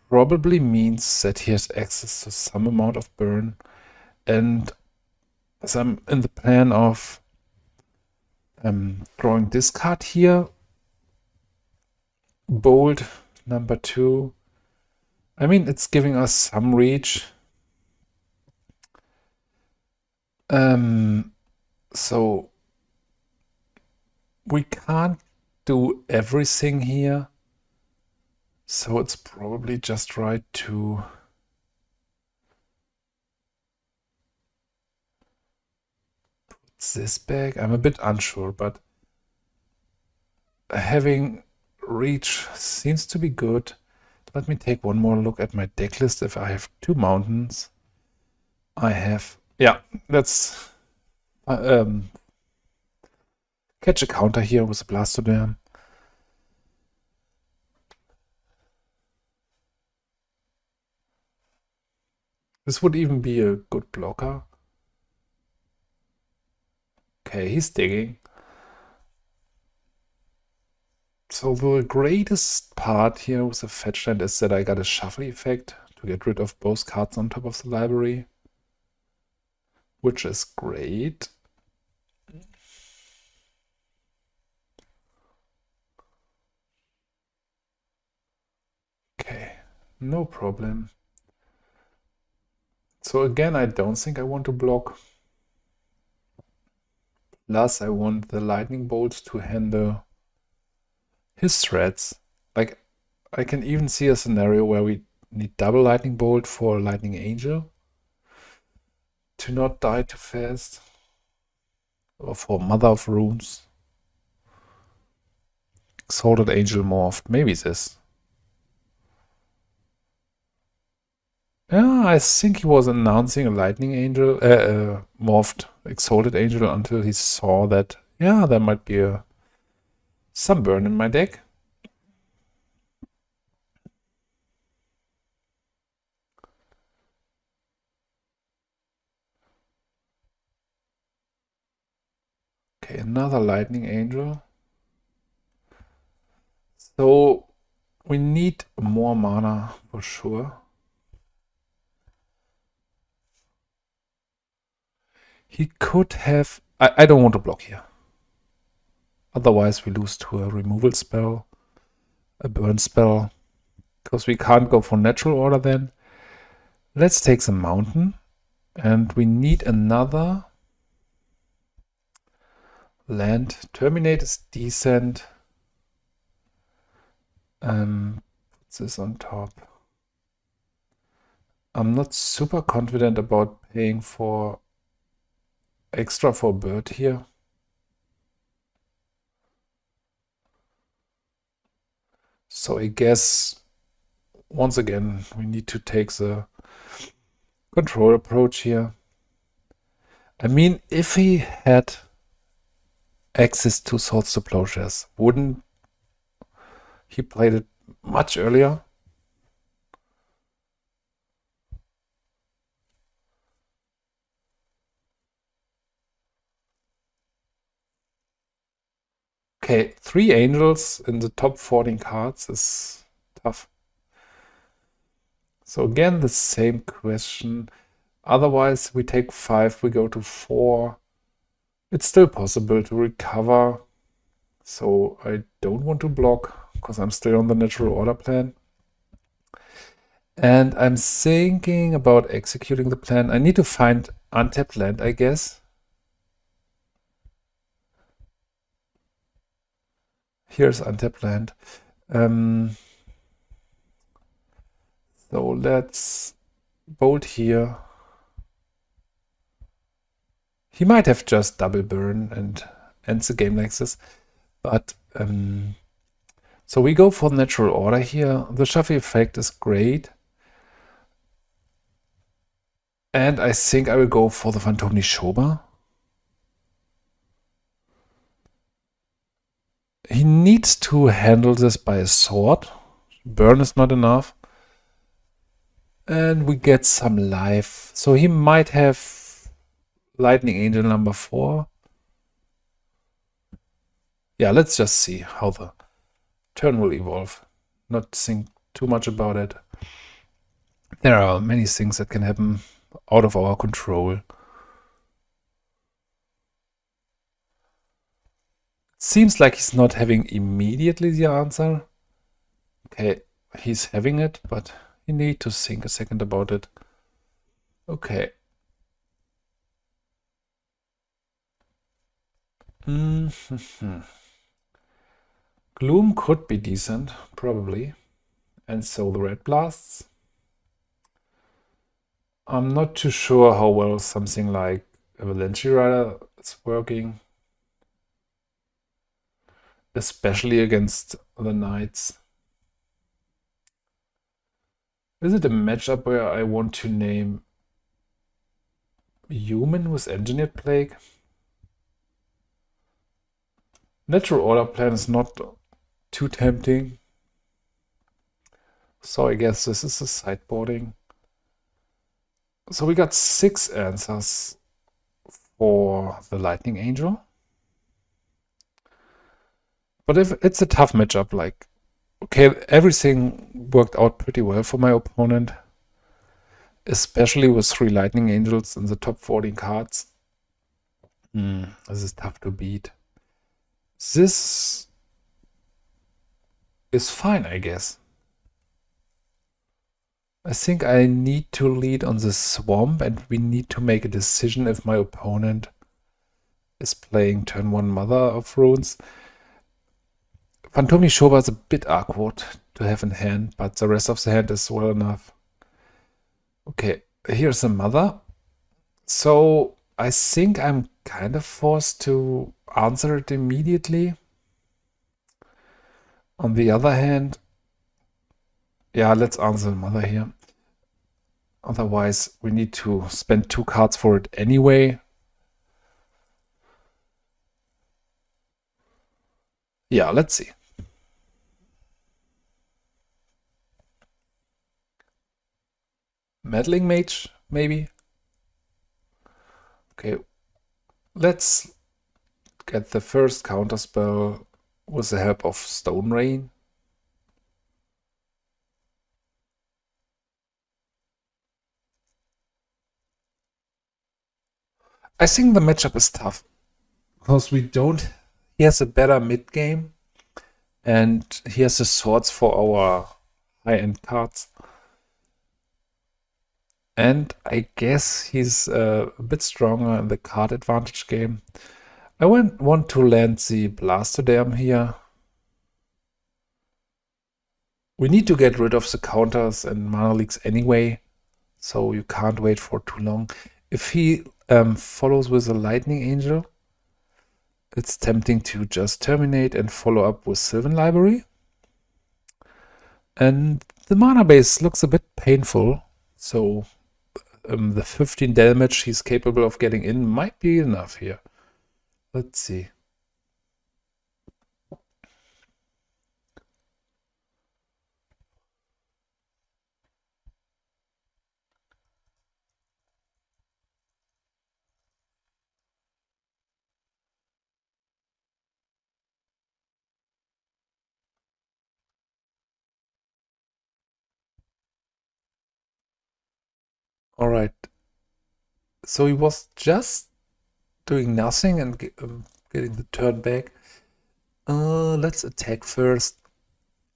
probably means that he has access to some amount of burn, and as I'm in the plan of drawing this card here, Bold number 2. I mean, it's giving us some reach. So we can't do everything here. So it's probably just right to put this back. I'm a bit unsure, but having reach seems to be good. Let me take one more look at my deck list. If I have 2 mountains, I have, yeah, let's catch a counter here with a Blastoderm. This would even be a good blocker. Okay, he's digging. So the greatest part here with the fetch land is that I got a shuffle effect to get rid of both cards on top of the library, which is great. Okay, no problem. So again, I don't think I want to block. Plus, I want the lightning bolts to handle his threats. Like, I can even see a scenario where we need double lightning bolt for lightning angel to not die too fast, or for Mother of Runes. Exalted Angel morphed, maybe this. Yeah, I think he was announcing a Lightning Angel, morphed Exalted Angel until he saw that, yeah, there might be some burn in my deck. Okay, another Lightning Angel. So we need more mana for sure. He could have... I don't want to block here. Otherwise we lose to a removal spell, a burn spell, because we can't go for natural order then. Let's take the mountain, and we need another land. Terminate is decent. Put this on top. I'm not super confident about paying for extra for bird here. So I guess once again we need to take the control approach here. I mean, if he had access to Swords to Plowshares, wouldn't he played it much earlier? Okay, 3 angels in the top 14 cards is tough. So again, the same question. Otherwise, we take 5, we go to 4. It's still possible to recover. So I don't want to block, because I'm still on the natural order plan. And I'm thinking about executing the plan. I need to find untapped land, I guess. Here's untapped land. So let's bolt here. He might have just double burn and ends the game like this. But so we go for natural order here. The shuffle effect is great. And I think I will go for the Phantom Nishoba. He needs to handle this by a sword. Burn is not enough. And we get some life. So he might have Lightning Angel number 4. Yeah, let's just see how the turn will evolve. Not think too much about it. There are many things that can happen out of our control. Seems like he's not having immediately the answer. Okay, he's having it, but you need to think a second about it. Okay. Gloom could be decent, probably. And so the red blasts. I'm not too sure how well something like Avalanche Rider is working. Especially against the knights. Is it a matchup where I want to name human with engineered plague? Natural order plan is not too tempting. So I guess this is a sideboarding. So we got 6 answers for the Lightning Angel. But if it's a tough matchup, like, okay, everything worked out pretty well for my opponent, especially with 3 Lightning Angels in the top 14 cards. This is tough to beat. This is fine, I guess. I think I need to lead on the swamp, and we need to make a decision if my opponent is playing turn 1 Mother of Runes. Phantom Nishoba is a bit awkward to have in hand, but the rest of the hand is well enough. Okay, here's the Mother. So I think I'm kind of forced to answer it immediately. On the other hand, yeah, let's answer the Mother here. Otherwise, we need to spend 2 cards for it anyway. Yeah, let's see. Meddling Mage, maybe? Okay, let's get the first counterspell with the help of Stone Rain. I think the matchup is tough because we don't. He has a better mid game, and he has the swords for our high-end cards. And I guess he's a bit stronger in the card advantage game. I want to land the Blastoderm here. We need to get rid of the counters and mana leaks anyway, so you can't wait for too long. If he follows with a Lightning Angel, it's tempting to just terminate and follow up with Sylvan Library. And the mana base looks a bit painful, so the 15 damage he's capable of getting in might be enough here. Let's see. All right. So he was just doing nothing and getting the turn back. Let's attack first.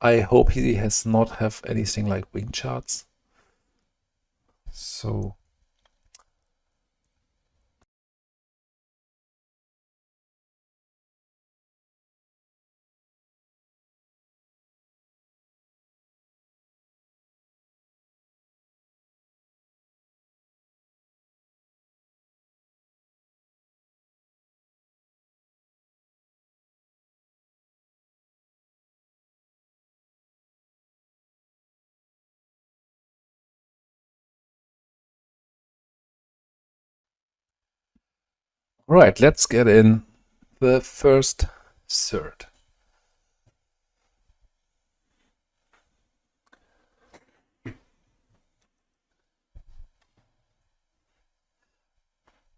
I hope he has not have anything like wing charts. So right, let's get in the first third.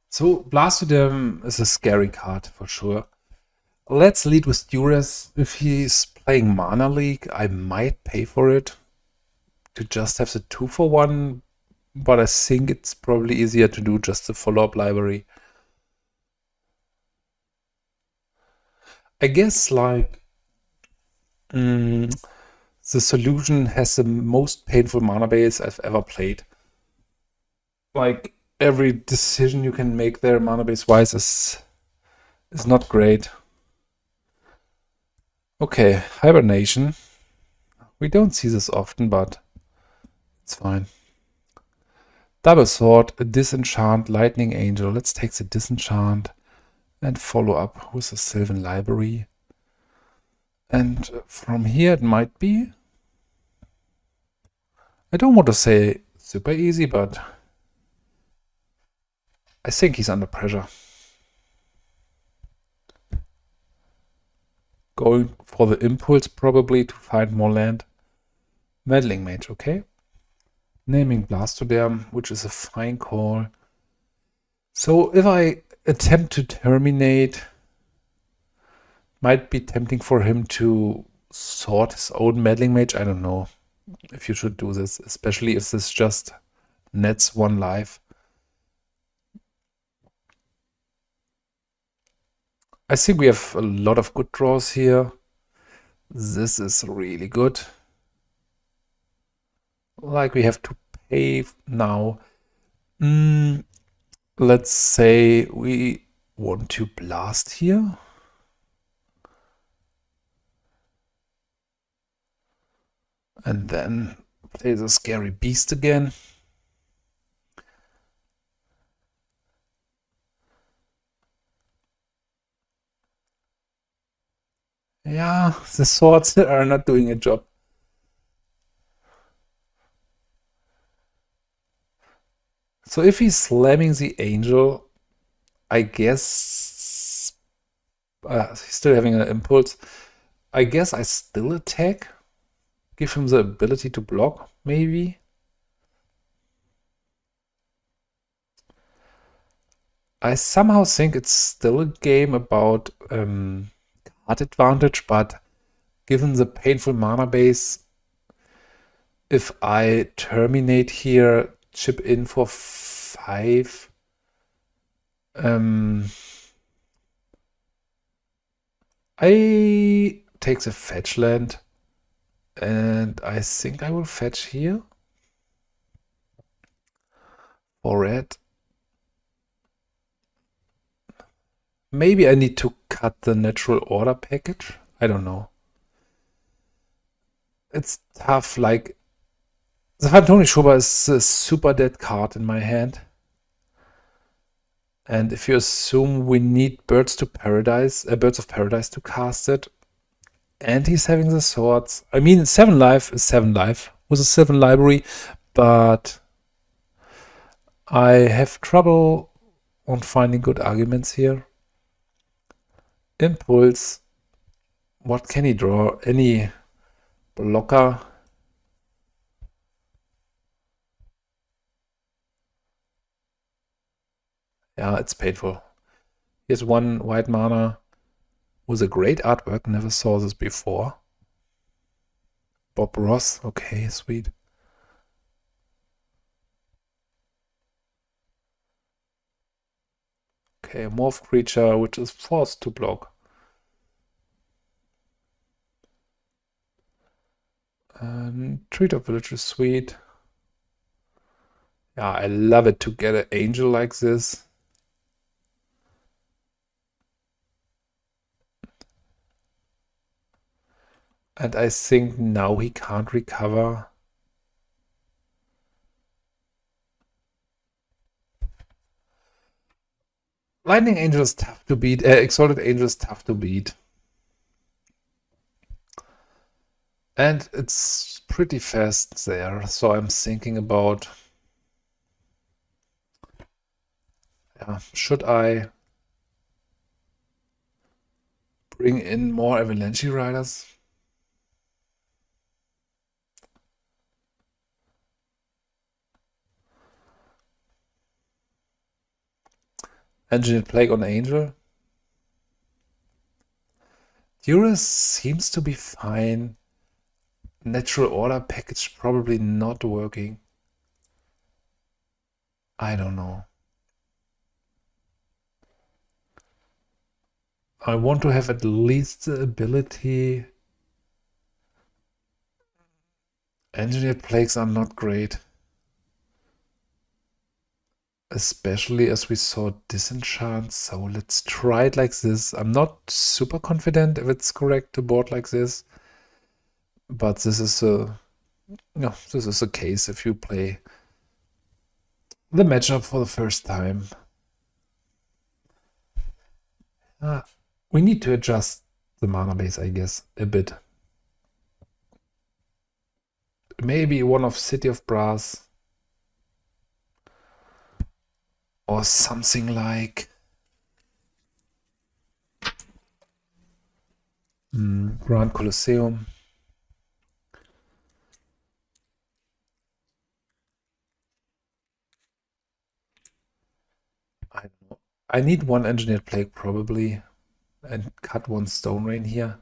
So Blastoderm is a scary card for sure. Let's lead with Duress. If he's playing Mana League, I might pay for it to just have the 2-for-1, but I think it's probably easier to do just the follow-up library. I guess like the solution has the most painful mana base I've ever played. Like every decision you can make there mana base wise is not great. Okay, Hibernation. We don't see this often, but it's fine. Double Sword, a Disenchant, Lightning Angel. Let's take the Disenchant and follow up with the Sylvan Library. And from here it might be, I don't want to say super easy, but I think he's under pressure. Going for the impulse probably to find more land. Meddling Mage, okay. Naming Blastoderm, which is a fine call. So if I attempt to terminate, might be tempting for him to sort his own Meddling Mage. I don't know if you should do this, especially if this just nets 1 life. I think we have a lot of good draws here. This is really good. Like we have to pay now. Let's say we want to blast here. And then play the scary beast again. Yeah, the swords are not doing a job. So if he's slamming the angel, I guess he's still having an impulse. I guess I still attack. Give him the ability to block, maybe. I somehow think it's still a game about card advantage, but given the painful mana base, if I terminate here, chip in for 5, I take the fetch land, and I think I will fetch here for red. Maybe I need to cut the natural order package. I don't know. It's tough. Like the Phantom Nishoba is a super dead card in my hand. And if you assume we need Birds of Paradise to cast it, and he's having the swords. I mean, 7 life is 7 life with a Sylvan Library, but I have trouble on finding good arguments here. Impulse. What can he draw? Any blocker? Yeah, it's painful. Here's 1 white mana with a great artwork. Never saw this before. Bob Ross. Okay, sweet. Okay, a morph creature which is forced to block. Treetop Village is sweet. Yeah, I love it to get an angel like this. And I think now he can't recover. Lightning Angel is tough to beat. Exalted Angel is tough to beat. And it's pretty fast there. So I'm thinking about... Yeah, should I bring in more Avalanche Riders? Engineered Plague on Angel. Duress seems to be fine. Natural Order package probably not working. I don't know. I want to have at least the ability. Engineered Plagues are not great. Especially as we saw Disenchant, so let's try it like this. I'm not super confident if it's correct to board like this, but this is a case if you play the matchup for the first time. We need to adjust the mana base, I guess, a bit. Maybe one of City of Brass. Or something like Grand Colosseum. I don't know. I need one Engineered Plague probably, and cut one Stone Rain here.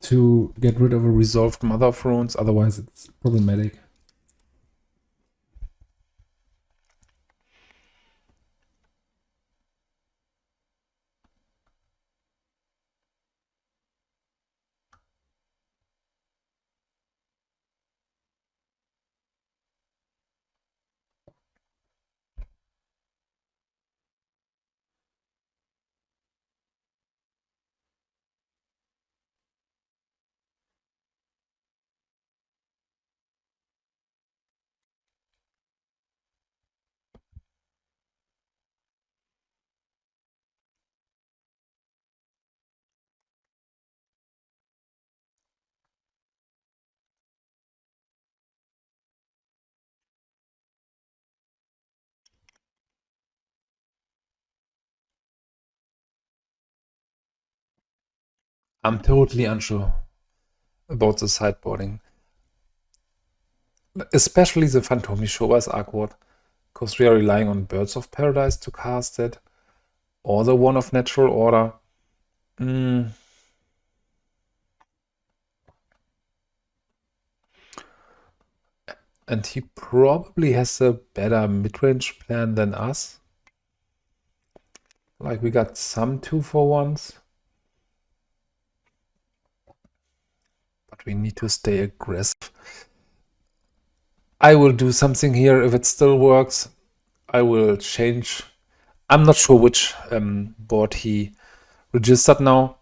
To get rid of a resolved Mother of Runes, otherwise it's problematic. I'm totally unsure about the sideboarding. Especially the Phantom Nishoba is awkward, because we are relying on Birds of Paradise to cast it, or the one of Natural Order. And he probably has a better mid-range plan than us. Like, we got some 2-for-1s. But we need to stay aggressive. I will do something here if it still works. I will change. I'm not sure which board he registered now.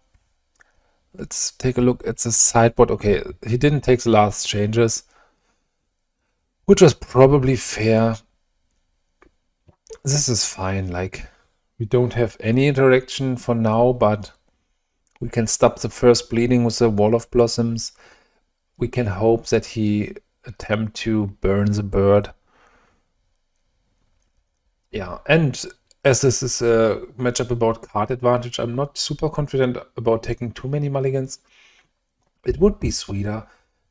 Let's take a look at the sideboard. Okay, he didn't take the last changes, which was probably fair. This is fine. Like, we don't have any interaction for now, but we can stop the first bleeding with the Wall of Blossoms. We can hope that he attempt to burn the bird. Yeah, and as this is a matchup about card advantage, I'm not super confident about taking too many mulligans. It would be sweeter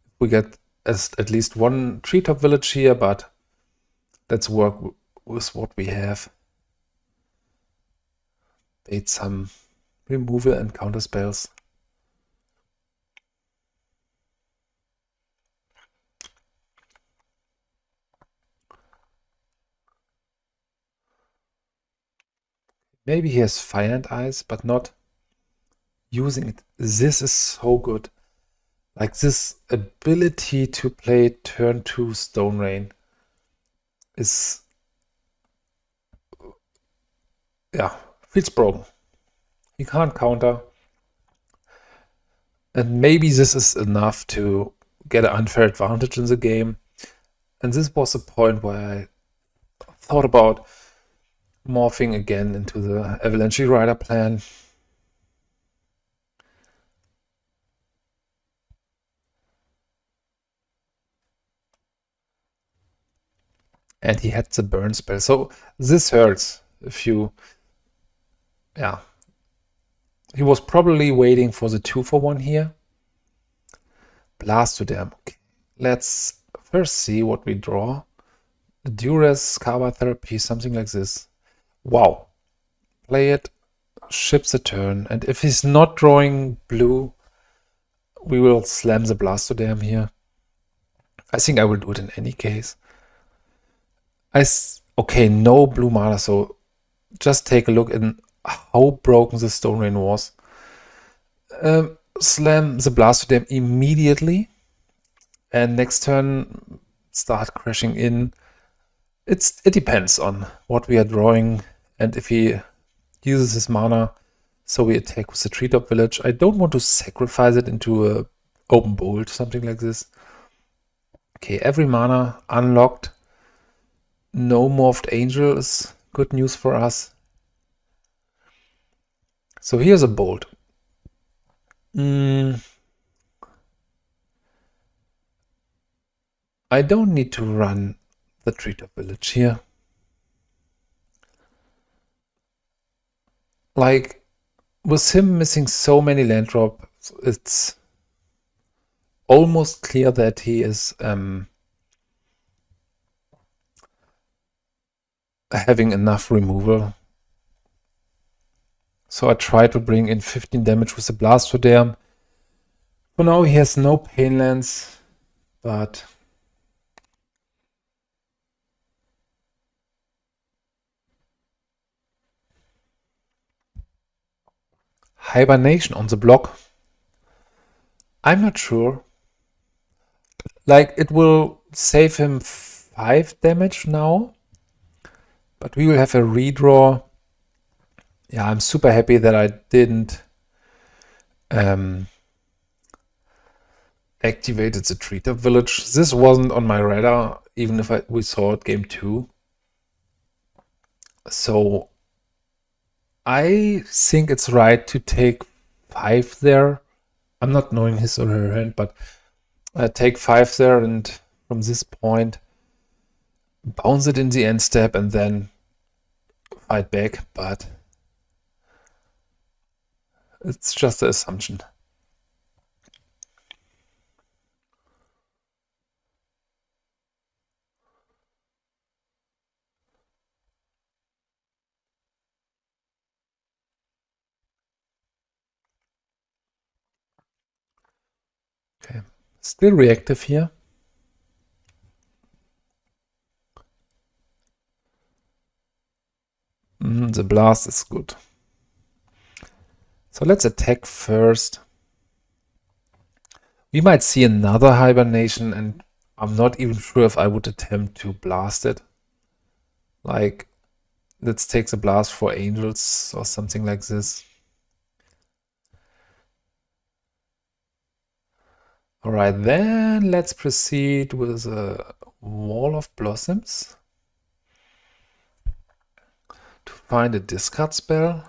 if we get at least one Treetop Village here, but let's work with what we have. Bait some removal and counter spells. Maybe he has Fire and Ice, but not using it. This is so good. Like this ability to play turn 2 Stone Rain is, yeah, feels broken. He can't counter. And maybe this is enough to get an unfair advantage in the game. And this was the point where I thought about morphing again into the Avalanche Rider plan. And he had the burn spell. So this hurts if you, yeah. He was probably waiting for the 2-for-1 here. Blastoderm. Okay. Let's first see what we draw. Duress, Cabal Therapy, something like this. Wow. Play it, ships a turn, and if he's not drawing blue, we will slam the Blastoderm here. I think I will do it in any case. Okay, no blue mana, so just take a look at how broken the Stone Rain was. Slam the Blastoderm immediately, and next turn start crashing in. It depends on what we are drawing and if he uses his mana. So we attack with the Treetop Village. I don't want to sacrifice it into a open bolt, something like this. Okay, every mana unlocked. No morphed angel is good news for us. So here's a bolt. I don't need to run the Treetop Village here. Like, with him missing so many land drops, it's almost clear that he is having enough removal. So I try to bring in 15 damage with the Blastoderm. For now he has no pain lands, but Hibernation on the block. I'm not sure. Like, it will save him 5 damage now, but we will have a redraw. Yeah, I'm super happy that I didn't activated the Treetop Village. This wasn't on my radar, even if we saw it game 2. So I think it's right to take 5 there. I'm not knowing his or her hand, but take 5 there, and from this point bounce it in the end step and then fight back, but it's just an assumption. Okay, still reactive here. The blast is good. So let's attack first. We might see another hibernation, and I'm not even sure if I would attempt to blast it. Like, let's take the blast for angels or something like this. All right, then let's proceed with a Wall of Blossoms to find a discard spell.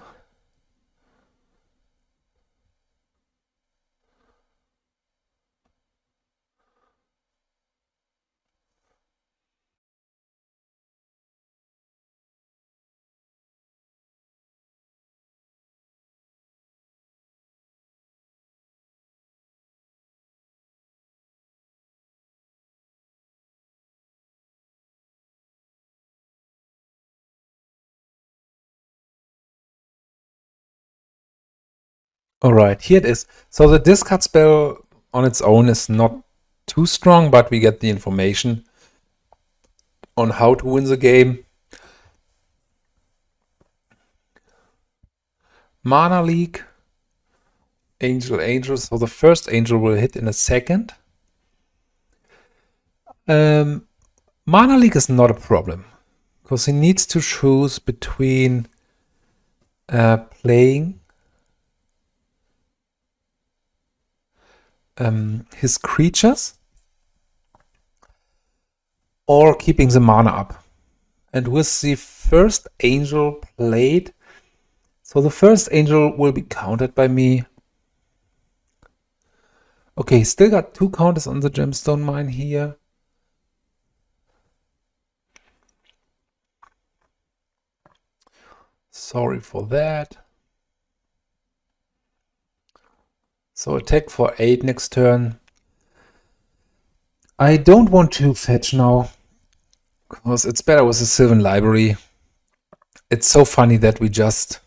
All right, here it is. So the discard spell on its own is not too strong, but we get the information on how to win the game. Mana leak. Angel. So the first angel will hit in a second. Mana leak is not a problem, because he needs to choose between playing his creatures or keeping the mana up. And with the first angel played, so the first angel will be countered by me. Okay, still got 2 counters on the gemstone mine here. Sorry for that. So attack for 8 next turn. I don't want to fetch now, because it's better with the Sylvan Library. It's so funny that we just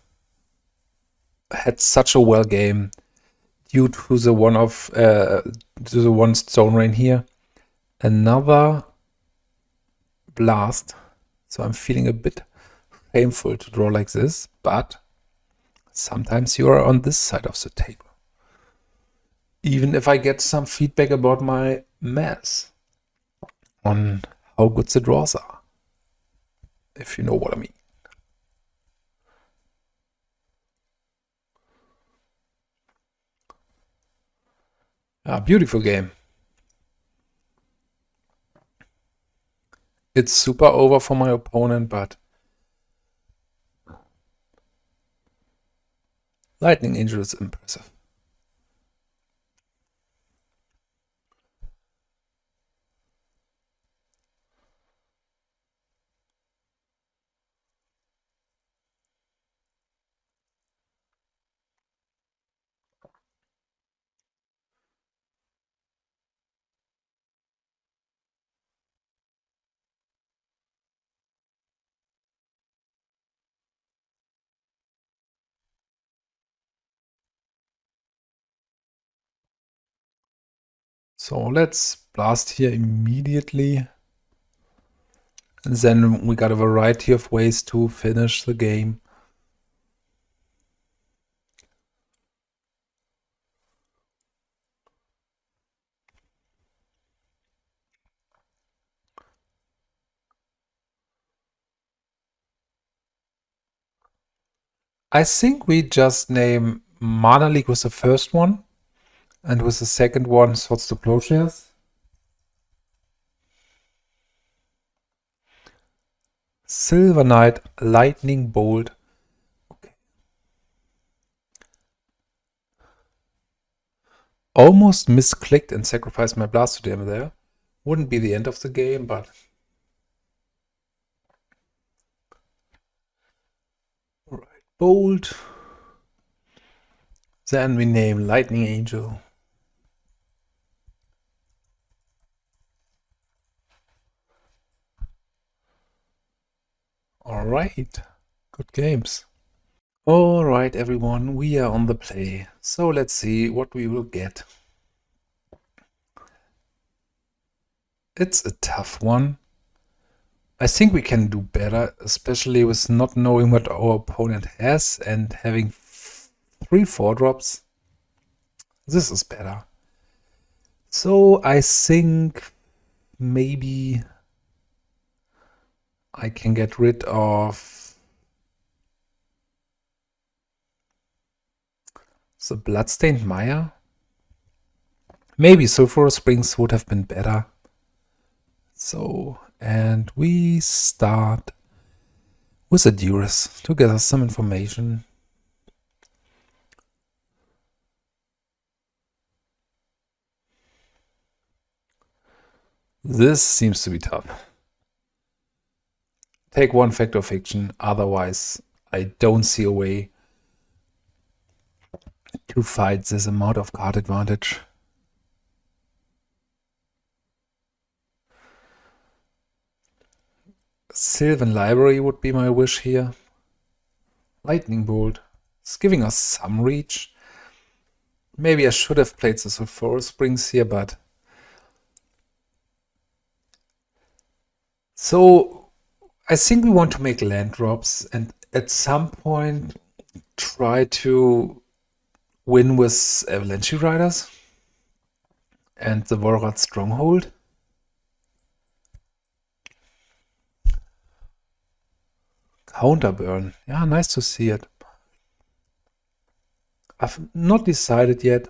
had such a well game due to the one stone rain here. Another blast. So I'm feeling a bit painful to draw like this, but sometimes you are on this side of the table. Even if I get some feedback about my mess on how good the draws are, if you know what I mean. Beautiful game. It's super over for my opponent, but Lightning Angel is impressive. So let's blast here immediately. And then we got a variety of ways to finish the game. I think we just name Mana Leak with the first one, and with the second one, Swords to Plowshares. Silver Knight, Lightning Bolt. Okay. Almost misclicked and sacrificed my Blastoderm there. Wouldn't be the end of the game, but right. Bolt. Then we name Lightning Angel. Alright, good games. Alright everyone, we are on the play. So let's see what we will get. It's a tough one. I think we can do better, especially with not knowing what our opponent has and having 3 4-drops. This is better. So I think maybe I can get rid of the Bloodstained Mire. Maybe Sulfurous Springs would have been better. So, and we start with a Duress to gather some information. This seems to be tough. Take 1 Factor of Fiction, otherwise I don't see a way to fight this amount of card advantage. Sylvan Library would be my wish here. Lightning Bolt. It's giving us some reach. Maybe I should have played the Sulfurous Springs here, but... So, I think we want to make land drops and at some point try to win with Avalanche Riders and the Volrath Stronghold. Counterburn. Yeah, nice to see it. I've not decided yet.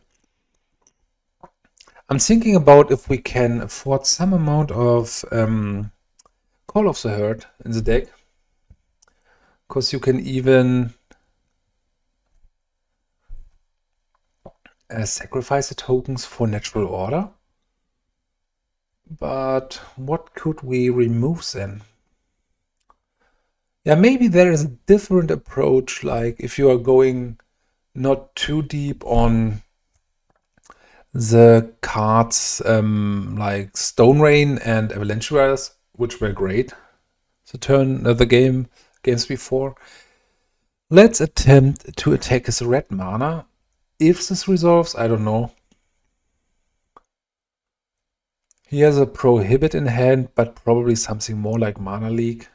I'm thinking about if we can afford some amount of Call of the Herd in the deck. Because you can even sacrifice the tokens for natural order. But what could we remove then? Yeah, maybe there is a different approach, like if you are going not too deep on the cards like Stone Rain and Avalanche Riders, which were great the games before. Let's attempt to attack his red mana. If this resolves, I don't know. He has a Prohibit in hand, but probably something more like Mana Leak.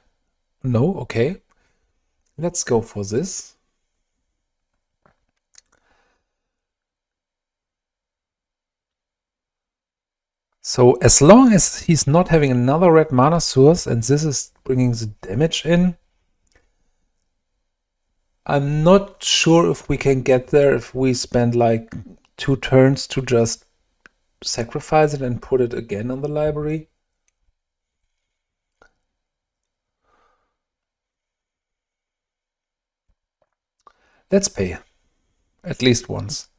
No, okay. Let's go for this. So as long as he's not having another red mana source and this is bringing the damage in, I'm not sure if we can get there if we spend like 2 turns to just sacrifice it and put it again on the library. Let's pay. At least once.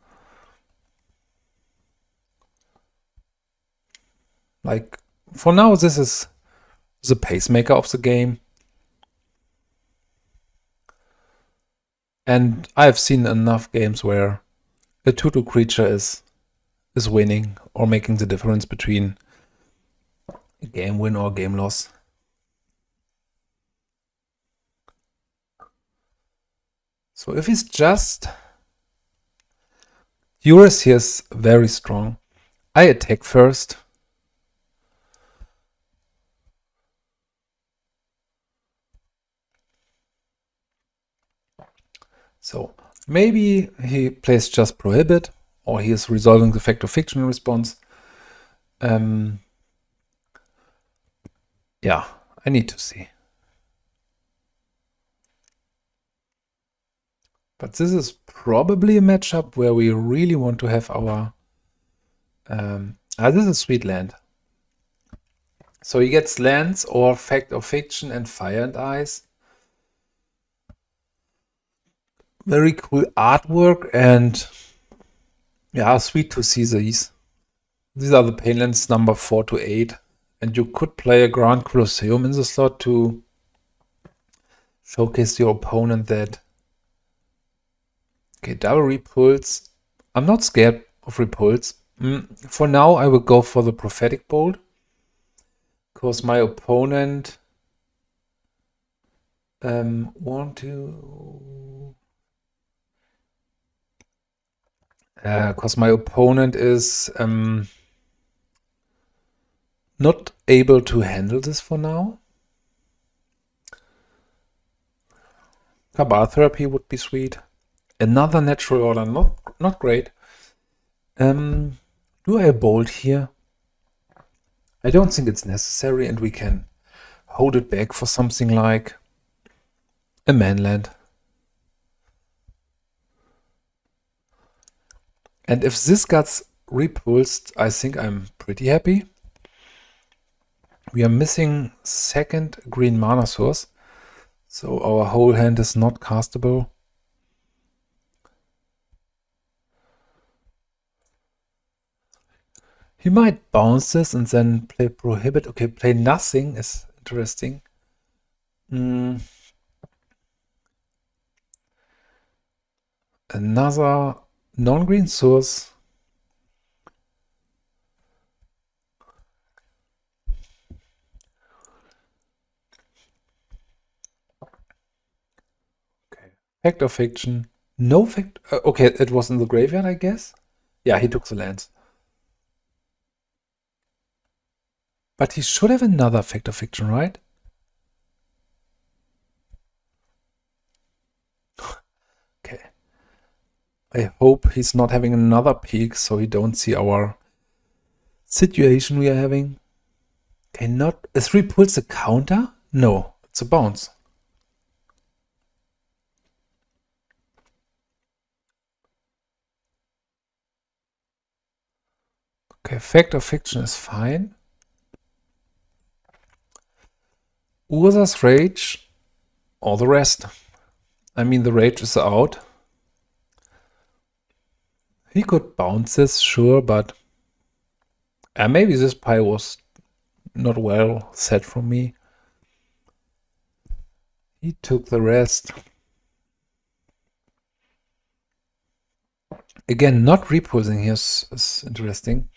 Like, for now, this is the pacemaker of the game. And I've seen enough games where a 2/2 creature is winning or making the difference between a game win or game loss. So if he's just... Duress here is very strong. I attack first. So maybe he plays just Prohibit, or he is resolving the Fact of Fiction response. Yeah, I need to see. But this is probably a matchup where we really want to have our... this is Sweet Land. So he gets lands or Fact of Fiction and Fire and Ice. Very cool artwork and yeah, sweet to see these. These are the Painlands number 4 to 8. And you could play a Grand Colosseum in the slot to showcase your opponent that... Okay, double Repulse. I'm not scared of Repulse. For now, I will go for the Prophetic Bolt. Because my opponent... Because my opponent is not able to handle this for now. Cabal Therapy would be sweet. Another natural order, not great. Do I bolt here? I don't think it's necessary, and we can hold it back for something like a manland. And if this gets repulsed, I think I'm pretty happy. We are missing second green mana source, so our whole hand is not castable. He might bounce this and then play Prohibit. Okay, play nothing is interesting. Another non-green source. Okay, Fact of Fiction. No fact. Okay, it was in the graveyard, I guess. Yeah, he took the lands. But he should have another Fact of Fiction, right? Okay. I hope he's not having another peak so he don't see our situation we are having. Okay, not... Is Repulse a counter? No, it's a bounce. Okay, Fact or Fiction is fine. Urza's Rage or the rest. I mean, the Rage is out. He could bounce this, sure, but maybe this pie was not well set from me. He took the rest. Again, not repulsing here is interesting.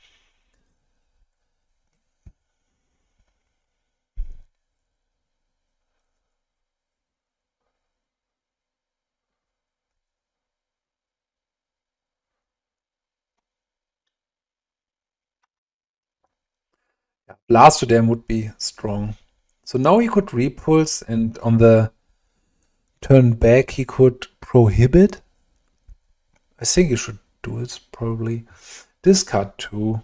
Blastoderm would be strong. So now he could repulse, and on the turn back he could prohibit. I think he should do it, probably. Discard 2.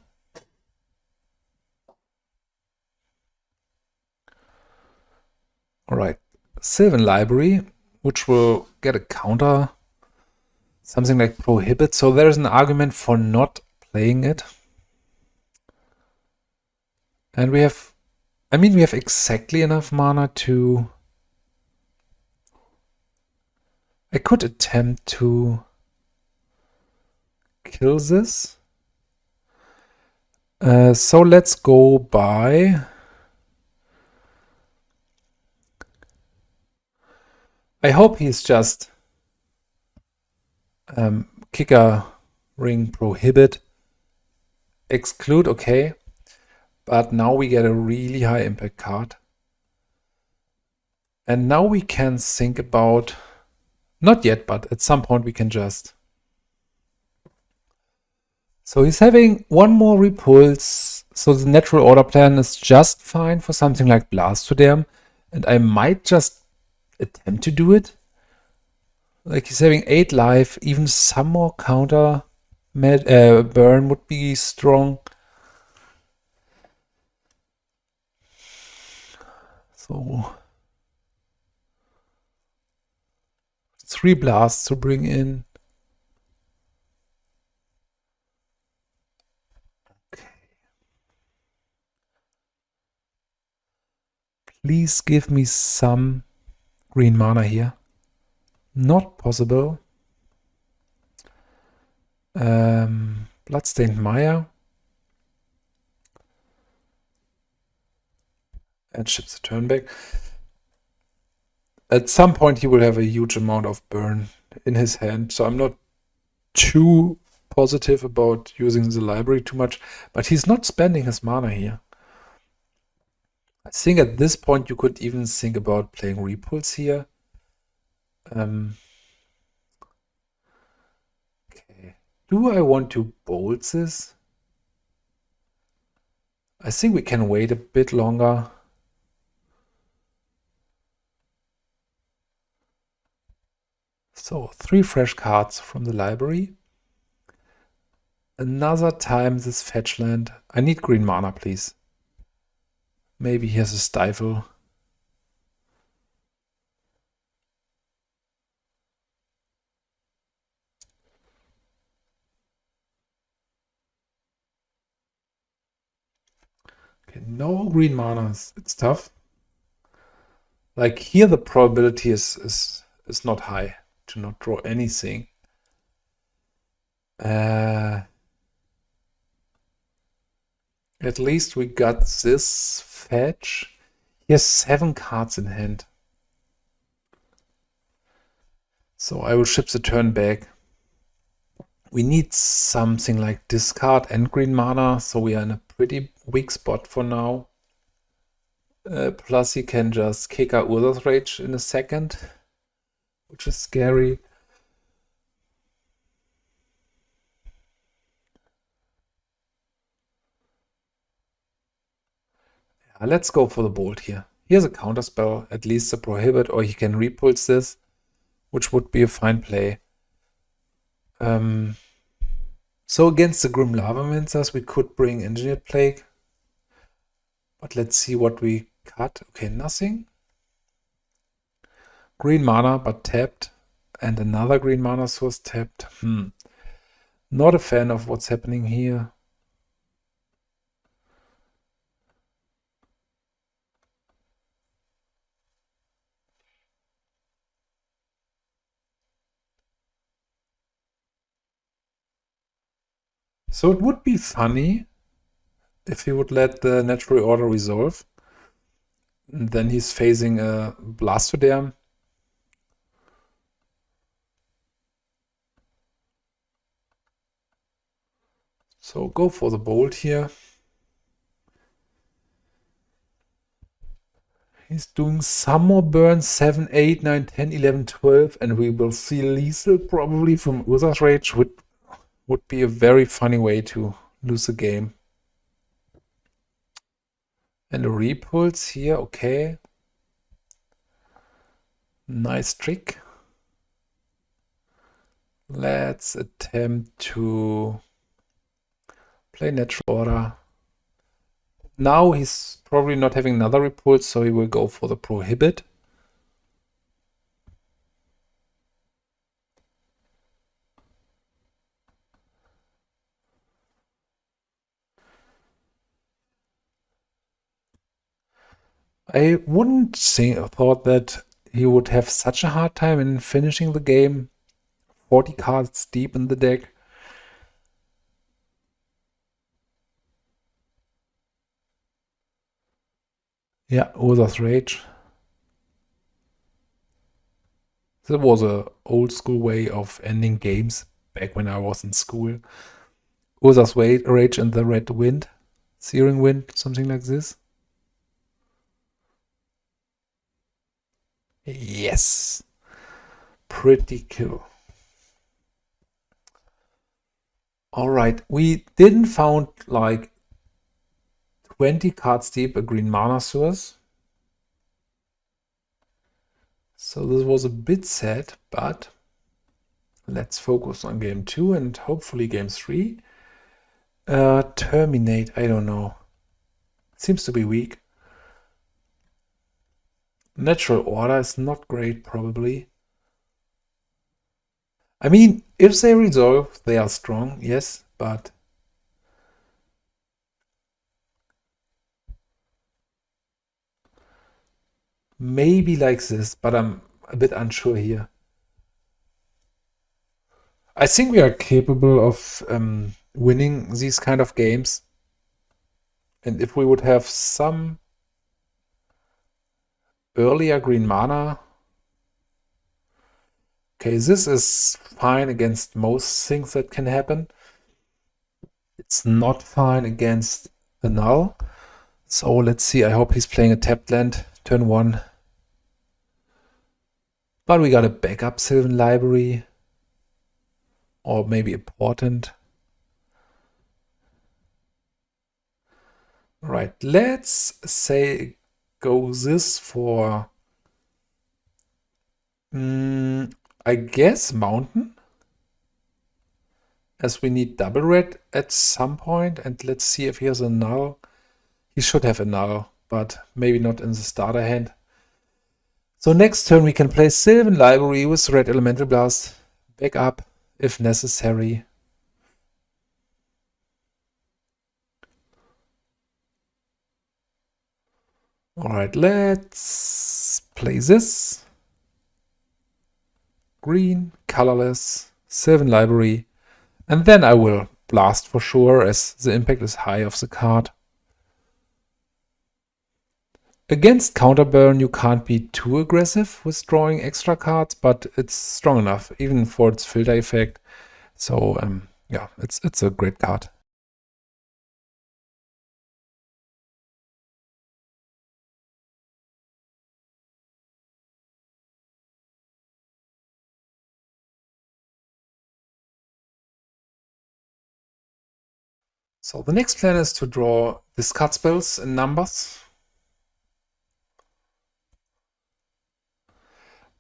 Alright. Sylvan Library, which will get a counter. Something like prohibit. So there's an argument for not playing it. And we have... I mean, we have exactly enough mana to... I could attempt to kill this. So let's go by... I hope he's just kicker, ring, prohibit, exclude, okay. But now we get a really high impact card. And now we can think about, not yet, but at some point we can just. So he's having one more repulse. So the natural order plan is just fine for something like Blastoderm. And I might just attempt to do it. Like he's having 8 life, even some more counter burn would be strong. So 3 blasts to bring in. Okay. Please give me some green mana here. Not possible. Bloodstained Mire. And ships the turn back. At some point he will have a huge amount of burn in his hand, so I'm not too positive about using the library too much, but he's not spending his mana here. I think at this point you could even think about playing Repulse here. Okay. Do I want to bolt this? I think we can wait a bit longer. So 3 fresh cards from the library. Another time this fetch land. I need green mana, please. Maybe here's a stifle. Okay, no green mana. It's tough. Like here the probability is not high to not draw anything. At least we got this fetch. He has 7 cards in hand. So I will ship the turn back. We need something like discard and green mana, so we are in a pretty weak spot for now. Plus he can just kick out Urza's Rage in a second, which is scary. Yeah, let's go for the bolt here. Here's a counter spell, at least a prohibit, or he can repulse this, which would be a fine play. So against the Grim Lavamancers, we could bring Engineered Plague. But let's see what we cut. Okay, nothing. Green mana, but tapped. And another green mana source tapped. Not a fan of what's happening here. So it would be funny if he would let the Natural Order resolve. And then he's facing a Blastoderm. So go for the bolt here. He's doing some more burns, 7, 8, 9, 10, 11, 12, and we will see lethal probably from Urza's Rage, would be a very funny way to lose the game. And a repulse here, okay. Nice trick. Let's attempt to play Natural Order. Now he's probably not having another repulse, so he will go for the Prohibit. I wouldn't thought that he would have such a hard time in finishing the game. 40 cards deep in the deck. Yeah, Urza's Rage. That was a old school way of ending games back when I was in school. Urza's Rage and the Red Wind. Searing Wind, something like this. Yes. Pretty cool. Alright, we didn't found like 20 cards deep a green mana source. So this was a bit sad, but let's focus on game 2 and hopefully game 3. Terminate, I don't know. Seems to be weak. Natural Order is not great, probably. I mean, if they resolve, they are strong, yes, but maybe like this, but I'm a bit unsure here. I think we are capable of winning these kind of games. And if we would have some earlier green mana. Okay, this is fine against most things that can happen. It's not fine against the null. So let's see, I hope he's playing a tapped land, turn 1. But we got a backup Sylvan Library. Or maybe a portent. Right, let's say go this for, I guess, mountain. As we need double red at some point, and let's see if he has a null. He should have a null, but maybe not in the starter hand. So next turn we can play Sylvan Library with red Elemental Blast, back up if necessary. Alright, let's play this. Green, colorless, Sylvan Library. And then I will blast for sure, as the impact is high of the card. Against Counterburn, you can't be too aggressive with drawing extra cards, but it's strong enough, even for its filter effect. So, yeah, it's a great card. So the next plan is to draw discard spells in numbers.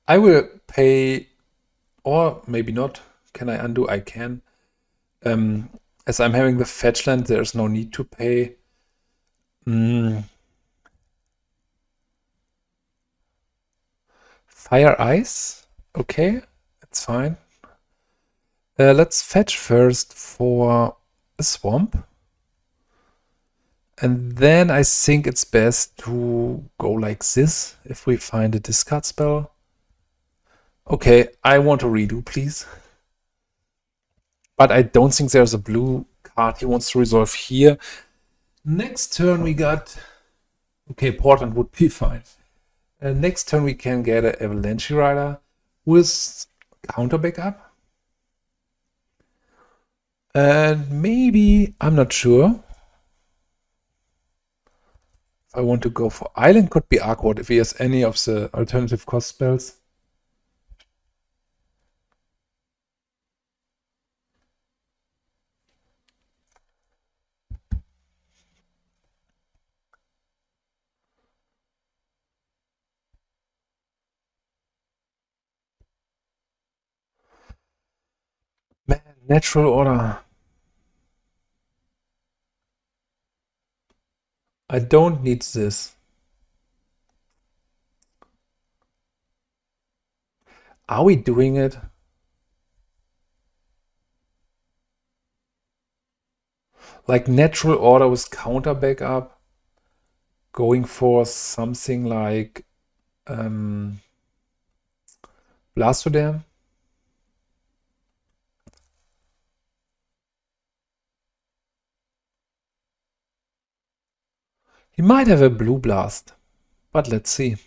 I will pay, or maybe not, Can I undo? I can. As I'm having the fetch land, there's no need to pay. Fire Ice? Okay, it's fine. Let's fetch first for a swamp. And then I think it's best to go like this if we find a discard spell. Okay, I want to redo, please. But I don't think there's a blue card he wants to resolve here. Next turn we got... Okay, Portland would be fine. Next turn we can get an Avalanche Rider with counter backup. And maybe, I'm not sure. If I want to go for Island, could be awkward if he has any of the alternative cost spells. Man, natural order. I don't need this. Are we doing it? Like natural order with counter backup, going for something like Blastoderm. He might have a blue blast, but let's see.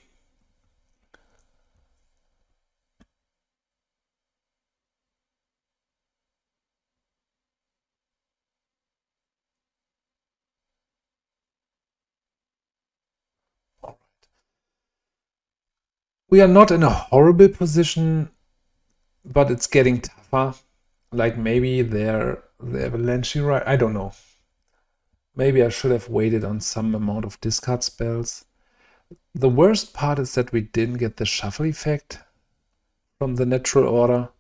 We are not in a horrible position, but it's getting tougher. Like maybe the Avalanche Rider, I don't know. Maybe I should have waited on some amount of discard spells. The worst part is that we didn't get the shuffle effect from the natural order.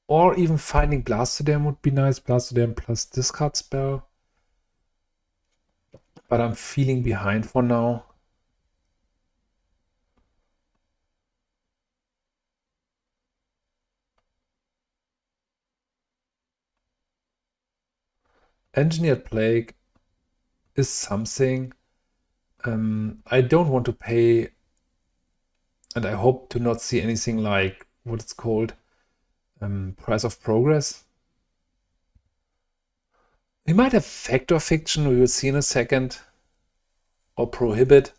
Or even finding Blastoderm would be nice. Blastoderm plus discard spell. But I'm feeling behind for now. Engineered Plague is something. I don't want to pay, and I hope to not see anything like what it's called, Price of Progress. We might have Factor Fiction, we will see in a second, or Prohibit.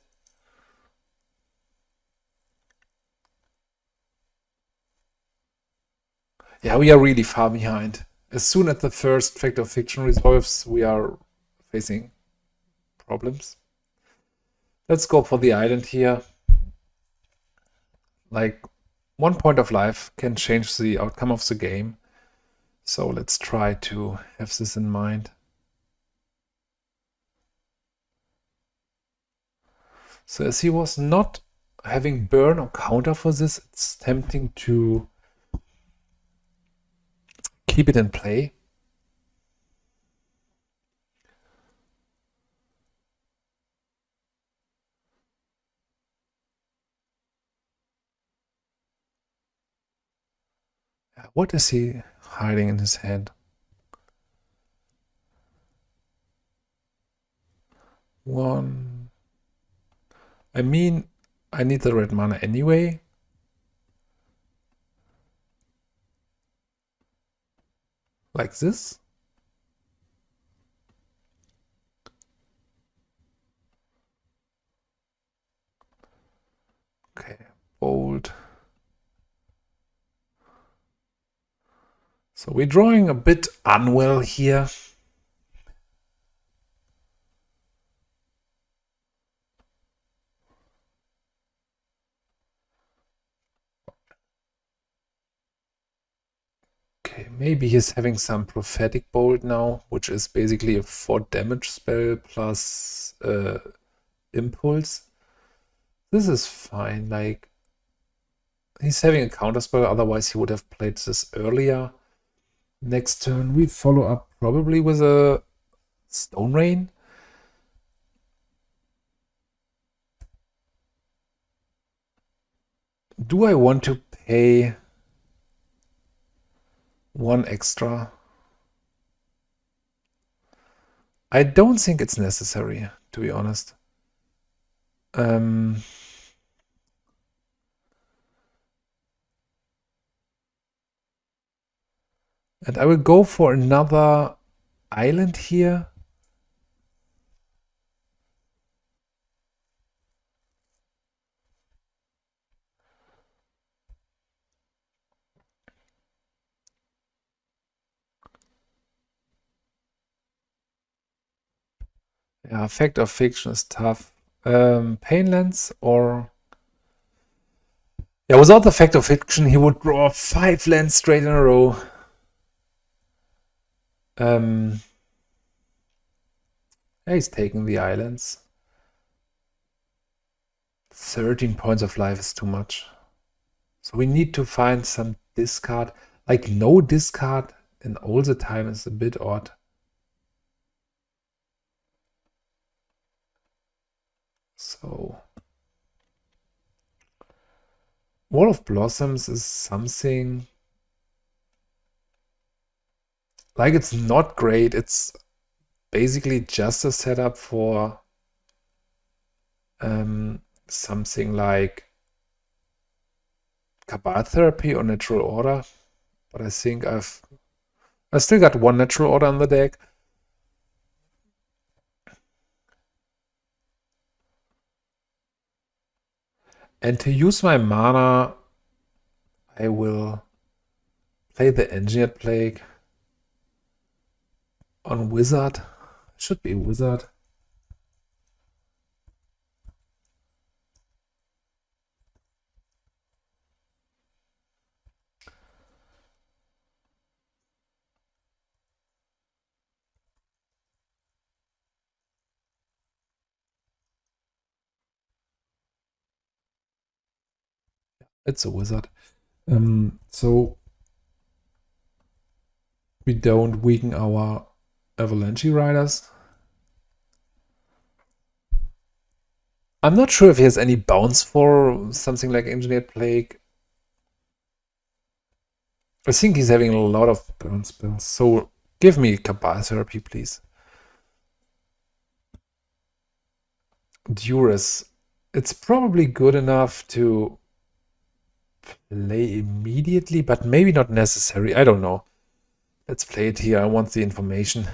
Yeah, we are really far behind. As soon as the first Factor Fiction resolves, we are facing problems. Let's go for the island here. Like, 1 point of life can change the outcome of the game. So let's try to have this in mind. So as he was not having burn or counter for this, it's tempting to keep it in play. What is he hiding in his hand? One. I mean, I need the red mana anyway. Like this. Okay, bold. So we're drawing a bit unwell here. Okay, maybe he's having some Prophetic Bolt now, which is basically a 4 damage spell plus Impulse. This is fine, like, He's having a counterspell, otherwise he would have played this earlier. Next turn we follow up probably with a Stone Rain. Do I want to pay 1 extra? I don't think it's necessary, to be honest. And I will go for another island here. Yeah, Fact or Fiction is tough. Painlands or... Yeah, without the Fact or Fiction, he would draw 5 lands straight in a row. Yeah, he's taking the islands. 13 points of life is too much. So we need to find some discard. Like no discard in all the time is a bit odd. So Wall of Blossoms is something like it's not great. It's basically just a setup for something like Cabal Therapy or Natural Order. But I think I still got 1 Natural Order on the deck. And to use my mana, I will play the Engineered Plague on Wizard. Should be Wizard. It's a Wizard. So we don't weaken our Avalanche Riders. I'm not sure if he has any bounce for something like Engineered Plague. I think he's having a lot of burn spells. So give me Cabal Therapy, please. Duress. It's probably good enough to play immediately, but maybe not necessary. I don't know. Let's play it here. I want the information.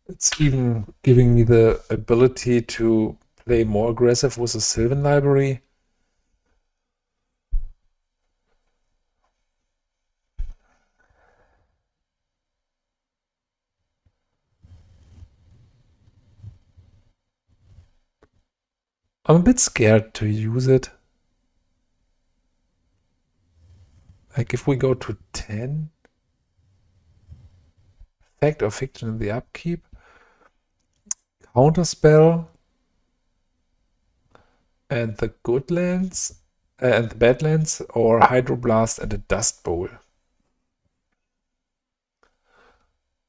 It's even giving me the ability to play more aggressive with the Sylvan Library. I'm a bit scared to use it. Like if we go to 10, Fact or Fiction in the upkeep, Counterspell, and the good lands, and the bad lands, or Hydroblast and a Dust Bowl.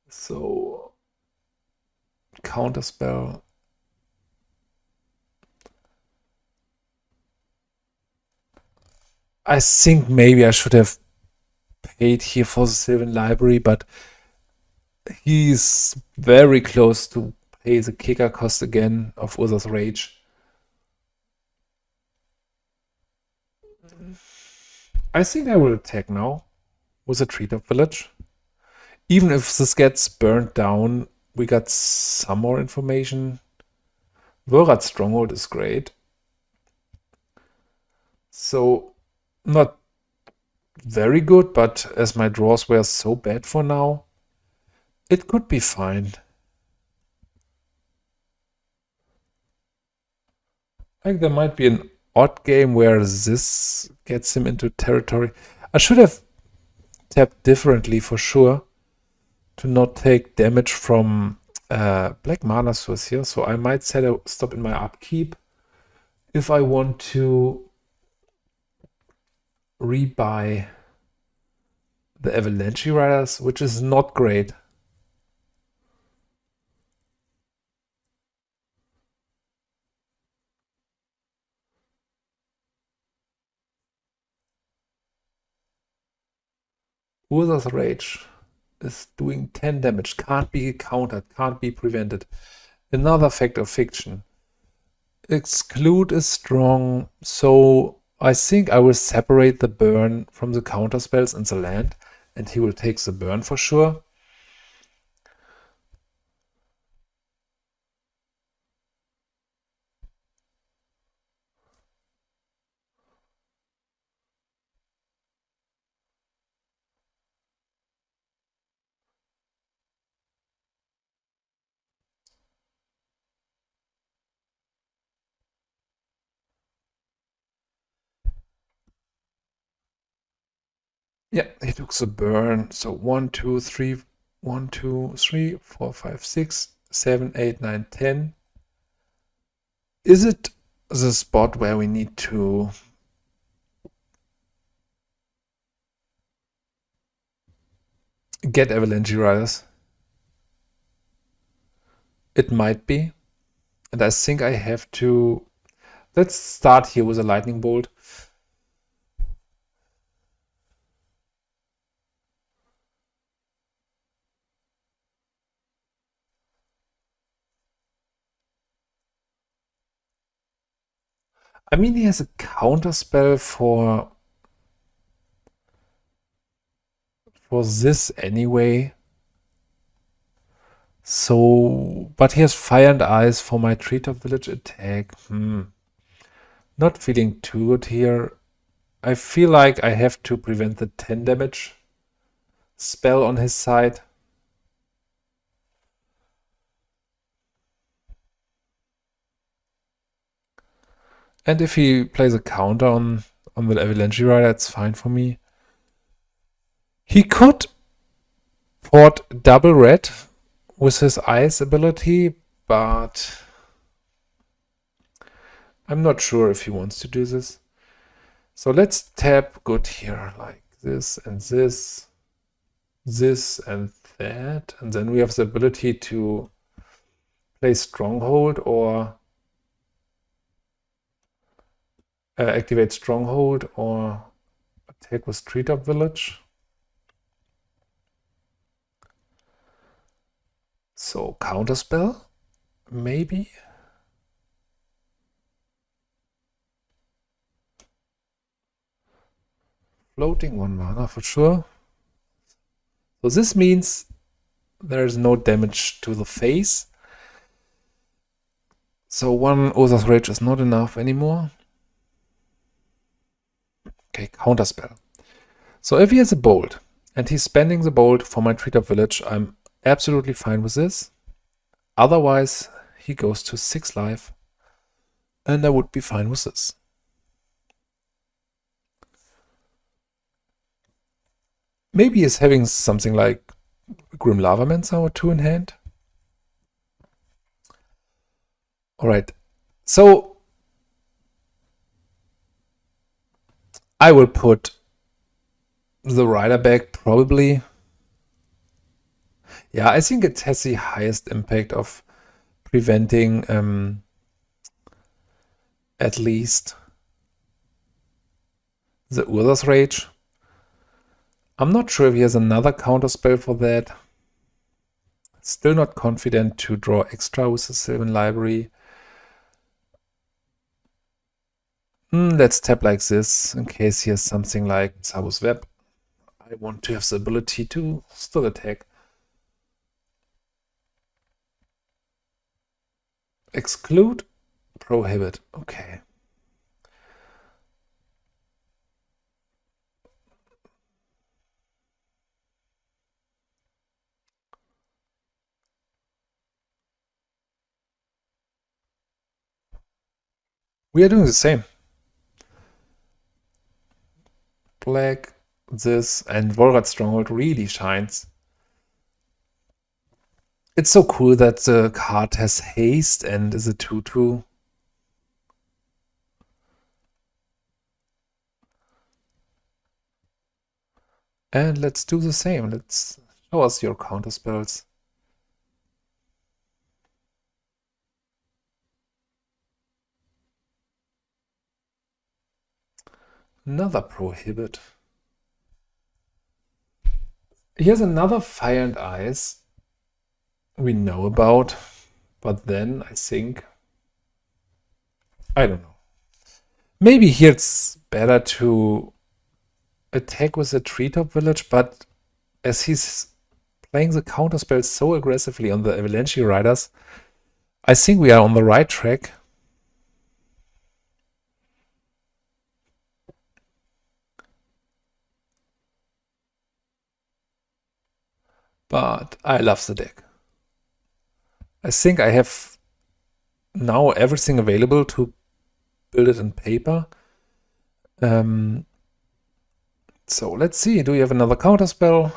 So, Counterspell. I think maybe I should have paid here for the Sylvan Library, but he's very close to pay the kicker cost again of Urza's Rage. I think I will attack now with a Treetop Village. Even if this gets burned down, we got some more information. Volrath Stronghold is great. So, not very good, but as my draws were so bad for now, it could be fine. Like there might be an odd game where this gets him into territory. I should have tapped differently for sure to not take damage from black mana source here. So I might set a stop in my upkeep if I want to rebuy the Avalanche Riders, which is not great. Urza's Rage is doing 10 damage, can't be countered, can't be prevented. Another fact of fiction. Exclude is strong, so I think I will separate the burn from the counter spells in the land, and he will take the burn for sure. Yeah, he took the burn. So 1, 2, 3, 1, 2, 3, 4, 5, 6, 7, 8, 9, 10. Is it the spot where we need to get Avalanche Riders? It might be. And I think I have to... Let's start here with a lightning bolt. I mean, he has a counter spell for this anyway. So, but he has Fire and Ice for my Treetop Village attack. Not feeling too good here. I feel like I have to prevent the 10 damage spell on his side. And if he plays a counter on the Avalanche Rider, it's fine for me. He could port double red with his ice ability, but I'm not sure if he wants to do this. So let's tap good here, like this and this, this and that. And then we have the ability to play Stronghold or activate Stronghold or attack with Treetop Village. So counterspell, maybe. Floating 1 mana for sure. So this means there's no damage to the face. So 1 Urza's Rage is not enough anymore. Okay, counterspell. So if he has a bolt and he's spending the bolt for my Treetop Village, I'm absolutely fine with this. Otherwise, he goes to 6 life and I would be fine with this. Maybe he's having something like Grim Lavamancer or 2 in hand. Alright, so I will put the rider back probably. Yeah, I think it has the highest impact of preventing at least the Urza's Rage. I'm not sure if he has another counter spell for that. Still not confident to draw extra with the Sylvan Library. Let's tap like this in case he has something like Sabus Web. I want to have the ability to still attack. Exclude, prohibit. Okay. We are doing the same. Black, this, and Volrath Stronghold really shines. It's so cool that the card has haste and is a 2/2. And let's do the same. Let's show us your counter spells. Another prohibit. Here's another Fire and Ice we know about, but then I think, I don't know. Maybe here it's better to attack with the Treetop Village, but as he's playing the counter spells so aggressively on the Avalanche Riders, I think we are on the right track. But I love the deck. I think I have now everything available to build it in paper. So let's see, do we have another counter spell?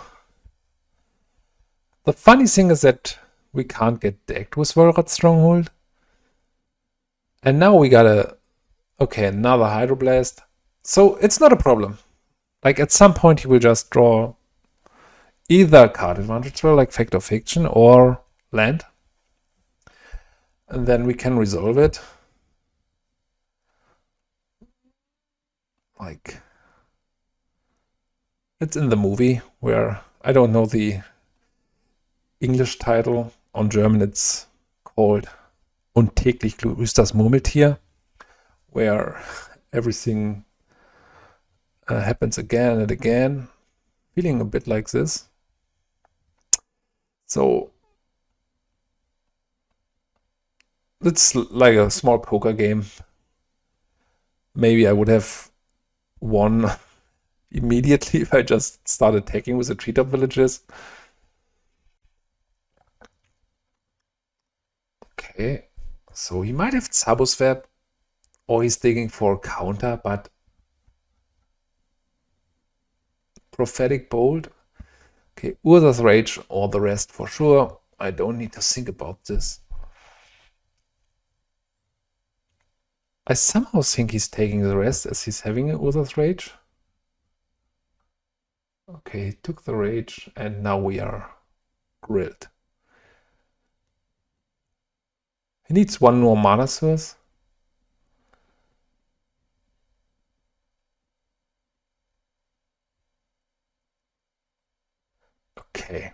The funny thing is that we can't get decked with Volrath Stronghold. And now we got another Hydroblast. So it's not a problem. Like at some point he will just draw either card advantage spell like Fact or Fiction or land. And then we can resolve it. Like, it's in the movie where I don't know the English title. On German it's called Und täglich grüßt das Murmeltier, where everything happens again and again. Feeling a bit like this. So it's like a small poker game. Maybe I would have won immediately if I just started attacking with the Treetop Villages. Okay, so he might have Zabusweb, or he's digging for a counter, but Prophetic Bolt. Okay, Urza's Rage or the rest for sure. I don't need to think about this. I somehow think he's taking the rest as he's having an Urza's Rage. Okay, he took the Rage and now we are grilled. He needs one more mana source. Okay.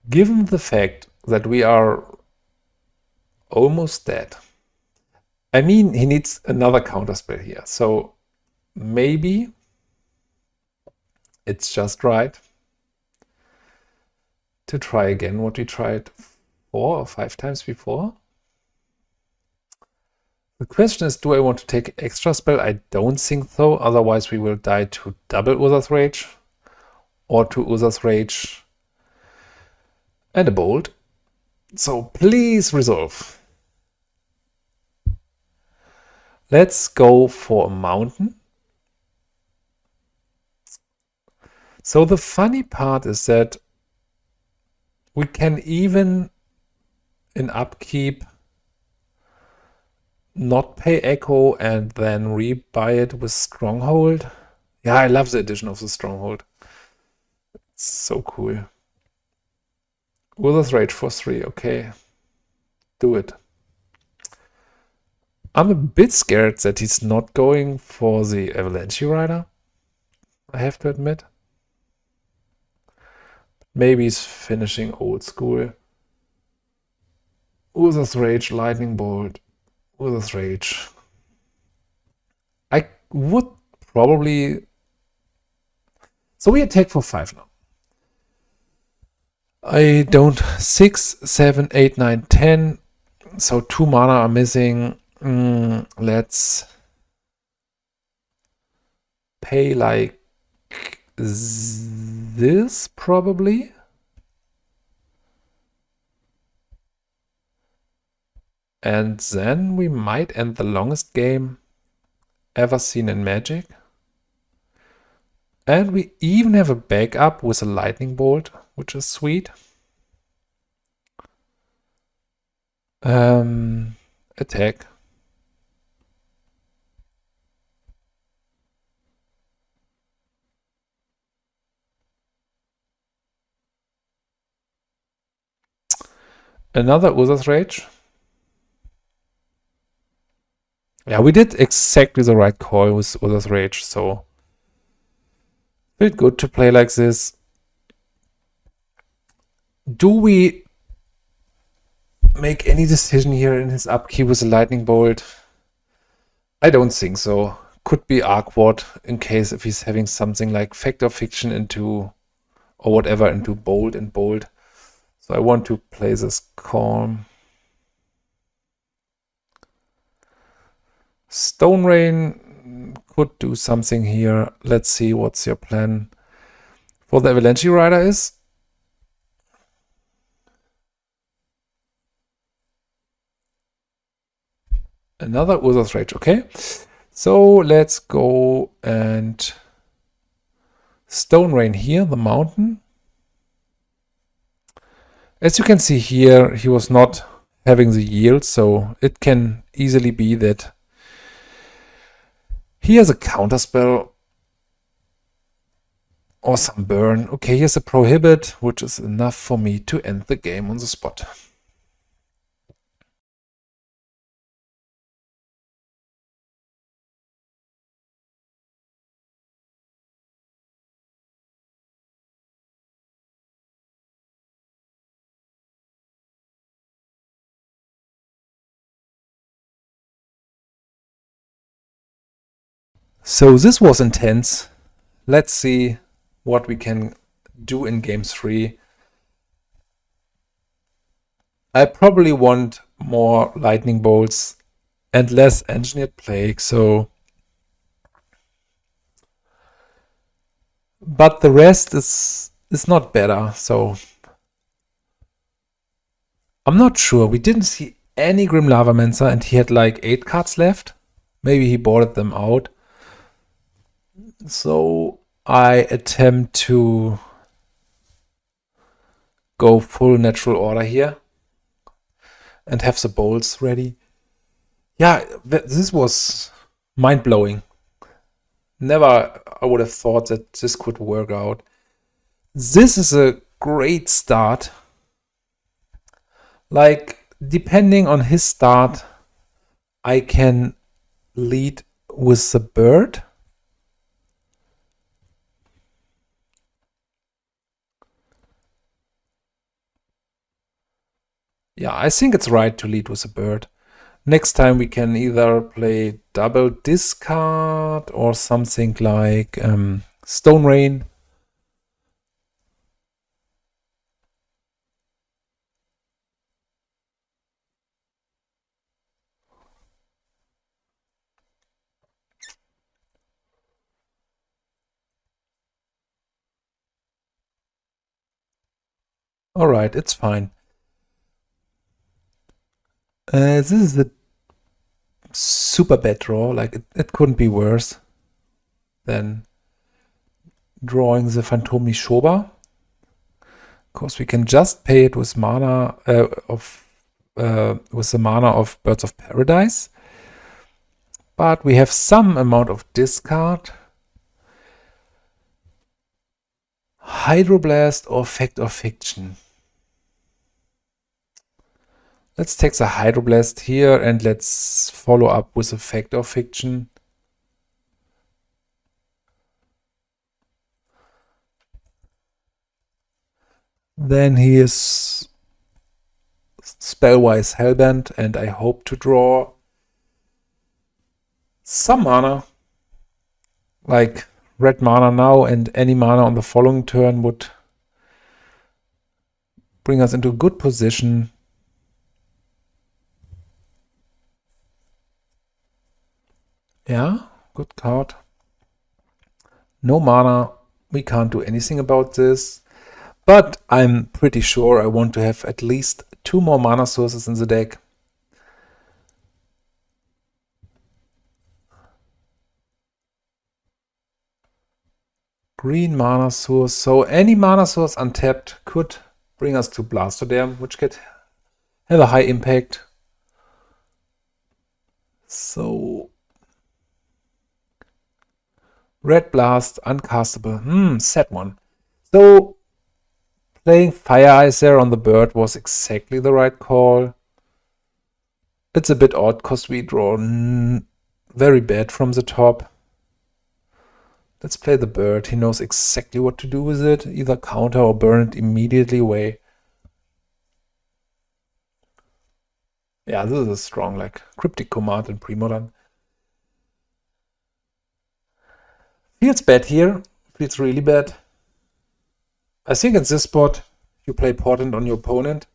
Given the fact that we are almost dead, I mean, he needs another counterspell here. So maybe it's just right to try again what we tried 4 or 5 times before. The question is, do I want to take extra spell? I don't think so. Otherwise, we will die to double Urza's Rage or to Urza's Rage and a Bolt. So please resolve. Let's go for a mountain. So the funny part is that we can even in upkeep not pay Echo and then rebuy it with Stronghold. Yeah, I love the addition of the Stronghold. It's so cool. Urza's Rage for 3, okay. Do it. I'm a bit scared that he's not going for the Avalanche Rider, I have to admit. Maybe he's finishing old school. Urza's Rage, Lightning Bolt, Urza's Rage. I would probably... So we attack for 5 now. I don't... 6, 7, 8, 9, 10. So 2 mana are missing. Let's pay like this probably. And then we might end the longest game ever seen in Magic. And we even have a backup with a Lightning Bolt, which is sweet. Attack. Another Urza's Rage. Yeah, we did exactly the right call with Urza's Rage, so felt good to play like this. Do we make any decision here in his upkeep with a Lightning Bolt? I don't think so. Could be Arcward in case if he's having something like Fact or Fiction into, or whatever, into Bold and Bold. So I want to play this Calm. Stone Rain could do something here. Let's see what's your plan for the Avalanche Rider is. Another Urza's Rage, okay. So let's go and Stone Rain here, the mountain. As you can see here, he was not having the yield, so it can easily be that he has a counter spell or some burn. Okay, here's a prohibit, which is enough for me to end the game on the spot. So this was intense. Let's see what we can do in game 3. I probably want more lightning bolts and less engineered plague, so but the rest is not better, so I'm not sure. We didn't see any Grim Lavamancer and he had like 8 cards left. Maybe he boarded them out. So I attempt to go full natural order here and have the bolts ready. Yeah, this was mind-blowing. Never I would have thought that this could work out. This is a great start. Like, depending on his start, I can lead with the bird. Yeah, I think it's right to lead with a bird. Next time we can either play double discard or something like Stone Rain. Alright, it's fine. This is a super bad draw. Like, it couldn't be worse than drawing the Phantom Nishoba. Of course, we can just pay it with mana with the mana of Birds of Paradise. But we have some amount of discard. Hydroblast or Fact or Fiction. Let's take the Hydroblast here and let's follow up with a Fact or Fiction. Then he is Spellwise Hellbent, and I hope to draw some mana, like red mana now, and any mana on the following turn would bring us into a good position. Yeah, good card. No mana, we can't do anything about this. But I'm pretty sure I want to have at least 2 more mana sources in the deck. Green mana source. So any mana source untapped could bring us to Blastoderm, which could have a high impact. So Red Blast, uncastable. Sad one. So Playing Fire Eyes there on the bird was exactly the right call. It's a bit odd because we draw very bad from the top. Let's play the bird. He knows exactly what to do with it. Either counter or burn it immediately away. Yeah, this is a strong, like, cryptic command in Premodern. Feels bad here. Feels really bad. I think in this spot you play Portent on your opponent,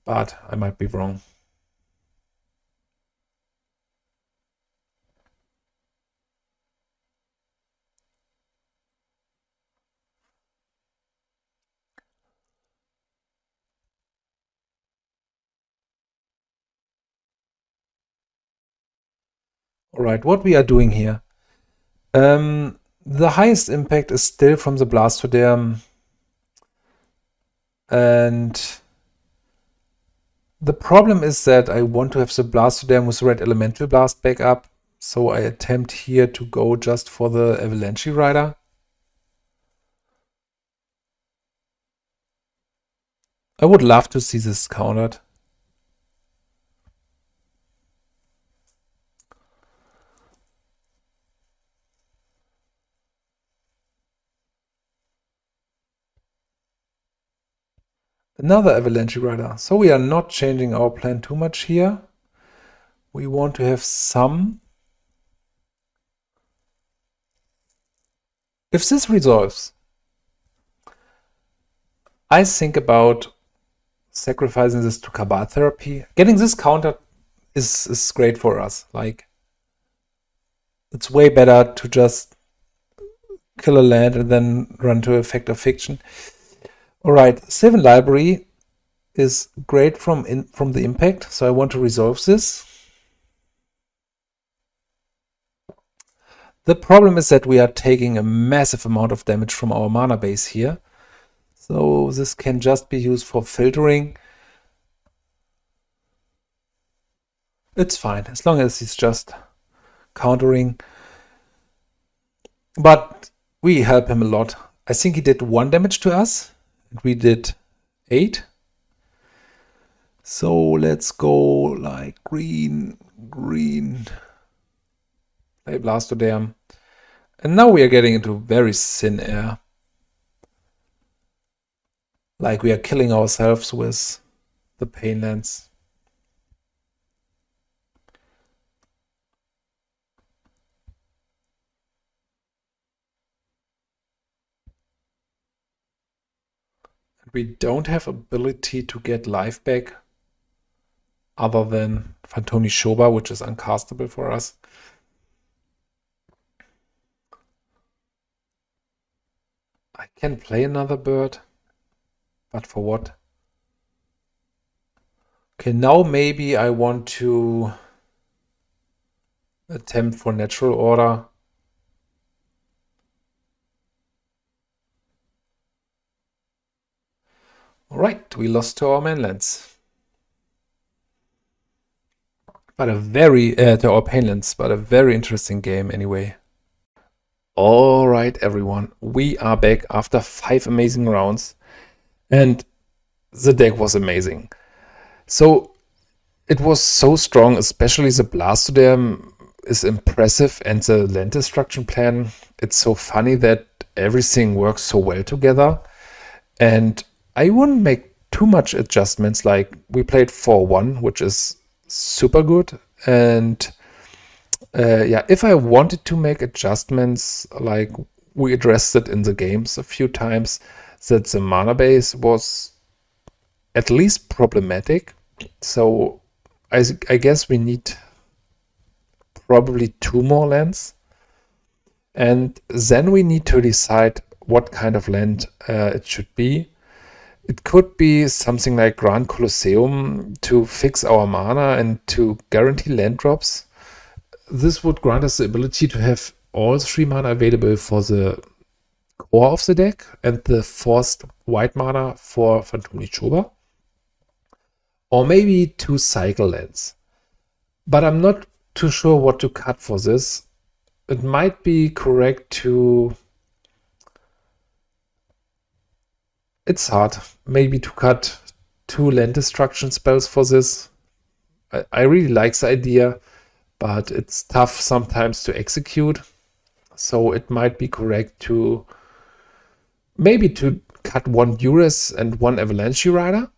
but I might be wrong. Alright, what we are doing here. The highest impact is still from the Blastoderm. And the problem is that I want to have the Blastoderm with Red Elemental Blast back up. So I attempt here to go just for the Avalanche Rider. I would love to see this countered. Another Avalanche Rider. So we are not changing our plan too much here. We want to have some. If this resolves, I think about sacrificing this to Cabal Therapy. Getting this counter is great for us. Like, it's way better to just kill a land and then run to Effect of Fiction. Alright, Sylvan Library is great from the impact, so I want to resolve this. The problem is that we are taking a massive amount of damage from our mana base here. So this can just be used for filtering. It's fine, as long as he's just countering. But we help him a lot. I think he did 1 damage to us. We did 8. So let's go like green. Play Blastoderm. And now we are getting into very thin air. Like we are killing ourselves with the Painlands. We don't have ability to get life back other than Phantom Nishoba, which is uncastable for us. I can play another bird, but for what? Okay, now maybe I want to attempt for natural order. Alright, we lost to our mainlands. But a very, to our painlands, but a very interesting game anyway. Alright everyone, we are back after 5 amazing rounds. And the deck was amazing. So it was so strong, especially the Blastoderm is impressive and the land destruction plan. It's so funny that everything works so well together. And I wouldn't make too much adjustments. Like we played 4-1, which is super good. And yeah, if I wanted to make adjustments, like we addressed it in the games a few times, that the mana base was at least problematic. So I guess we need probably 2 more lands. And then we need to decide what kind of land it should be. It could be something like Grand Colosseum to fix our mana and to guarantee land drops. This would grant us the ability to have all 3 mana available for the core of the deck and the forced white mana for Phantom Nishoba. Or maybe 2 cycle lands. But I'm not too sure what to cut for this. It might be correct to it's hard maybe to cut 2 land destruction spells for this. I really like the idea, but it's tough sometimes to execute. So it might be correct to maybe to cut 1 Duress and 1 Avalanche Rider,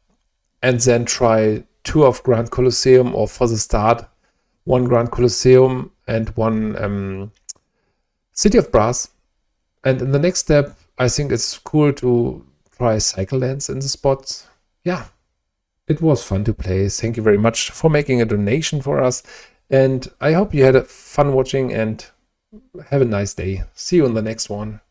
and then try 2 of Grand Colosseum, or for the start 1 Grand Colosseum and 1 City of Brass. And in the next step, I think it's cool to try cycle lands in the spots. Yeah, it was fun to play. Thank you very much for making a donation for us. And I hope you had fun watching, and have a nice day. See you in the next one.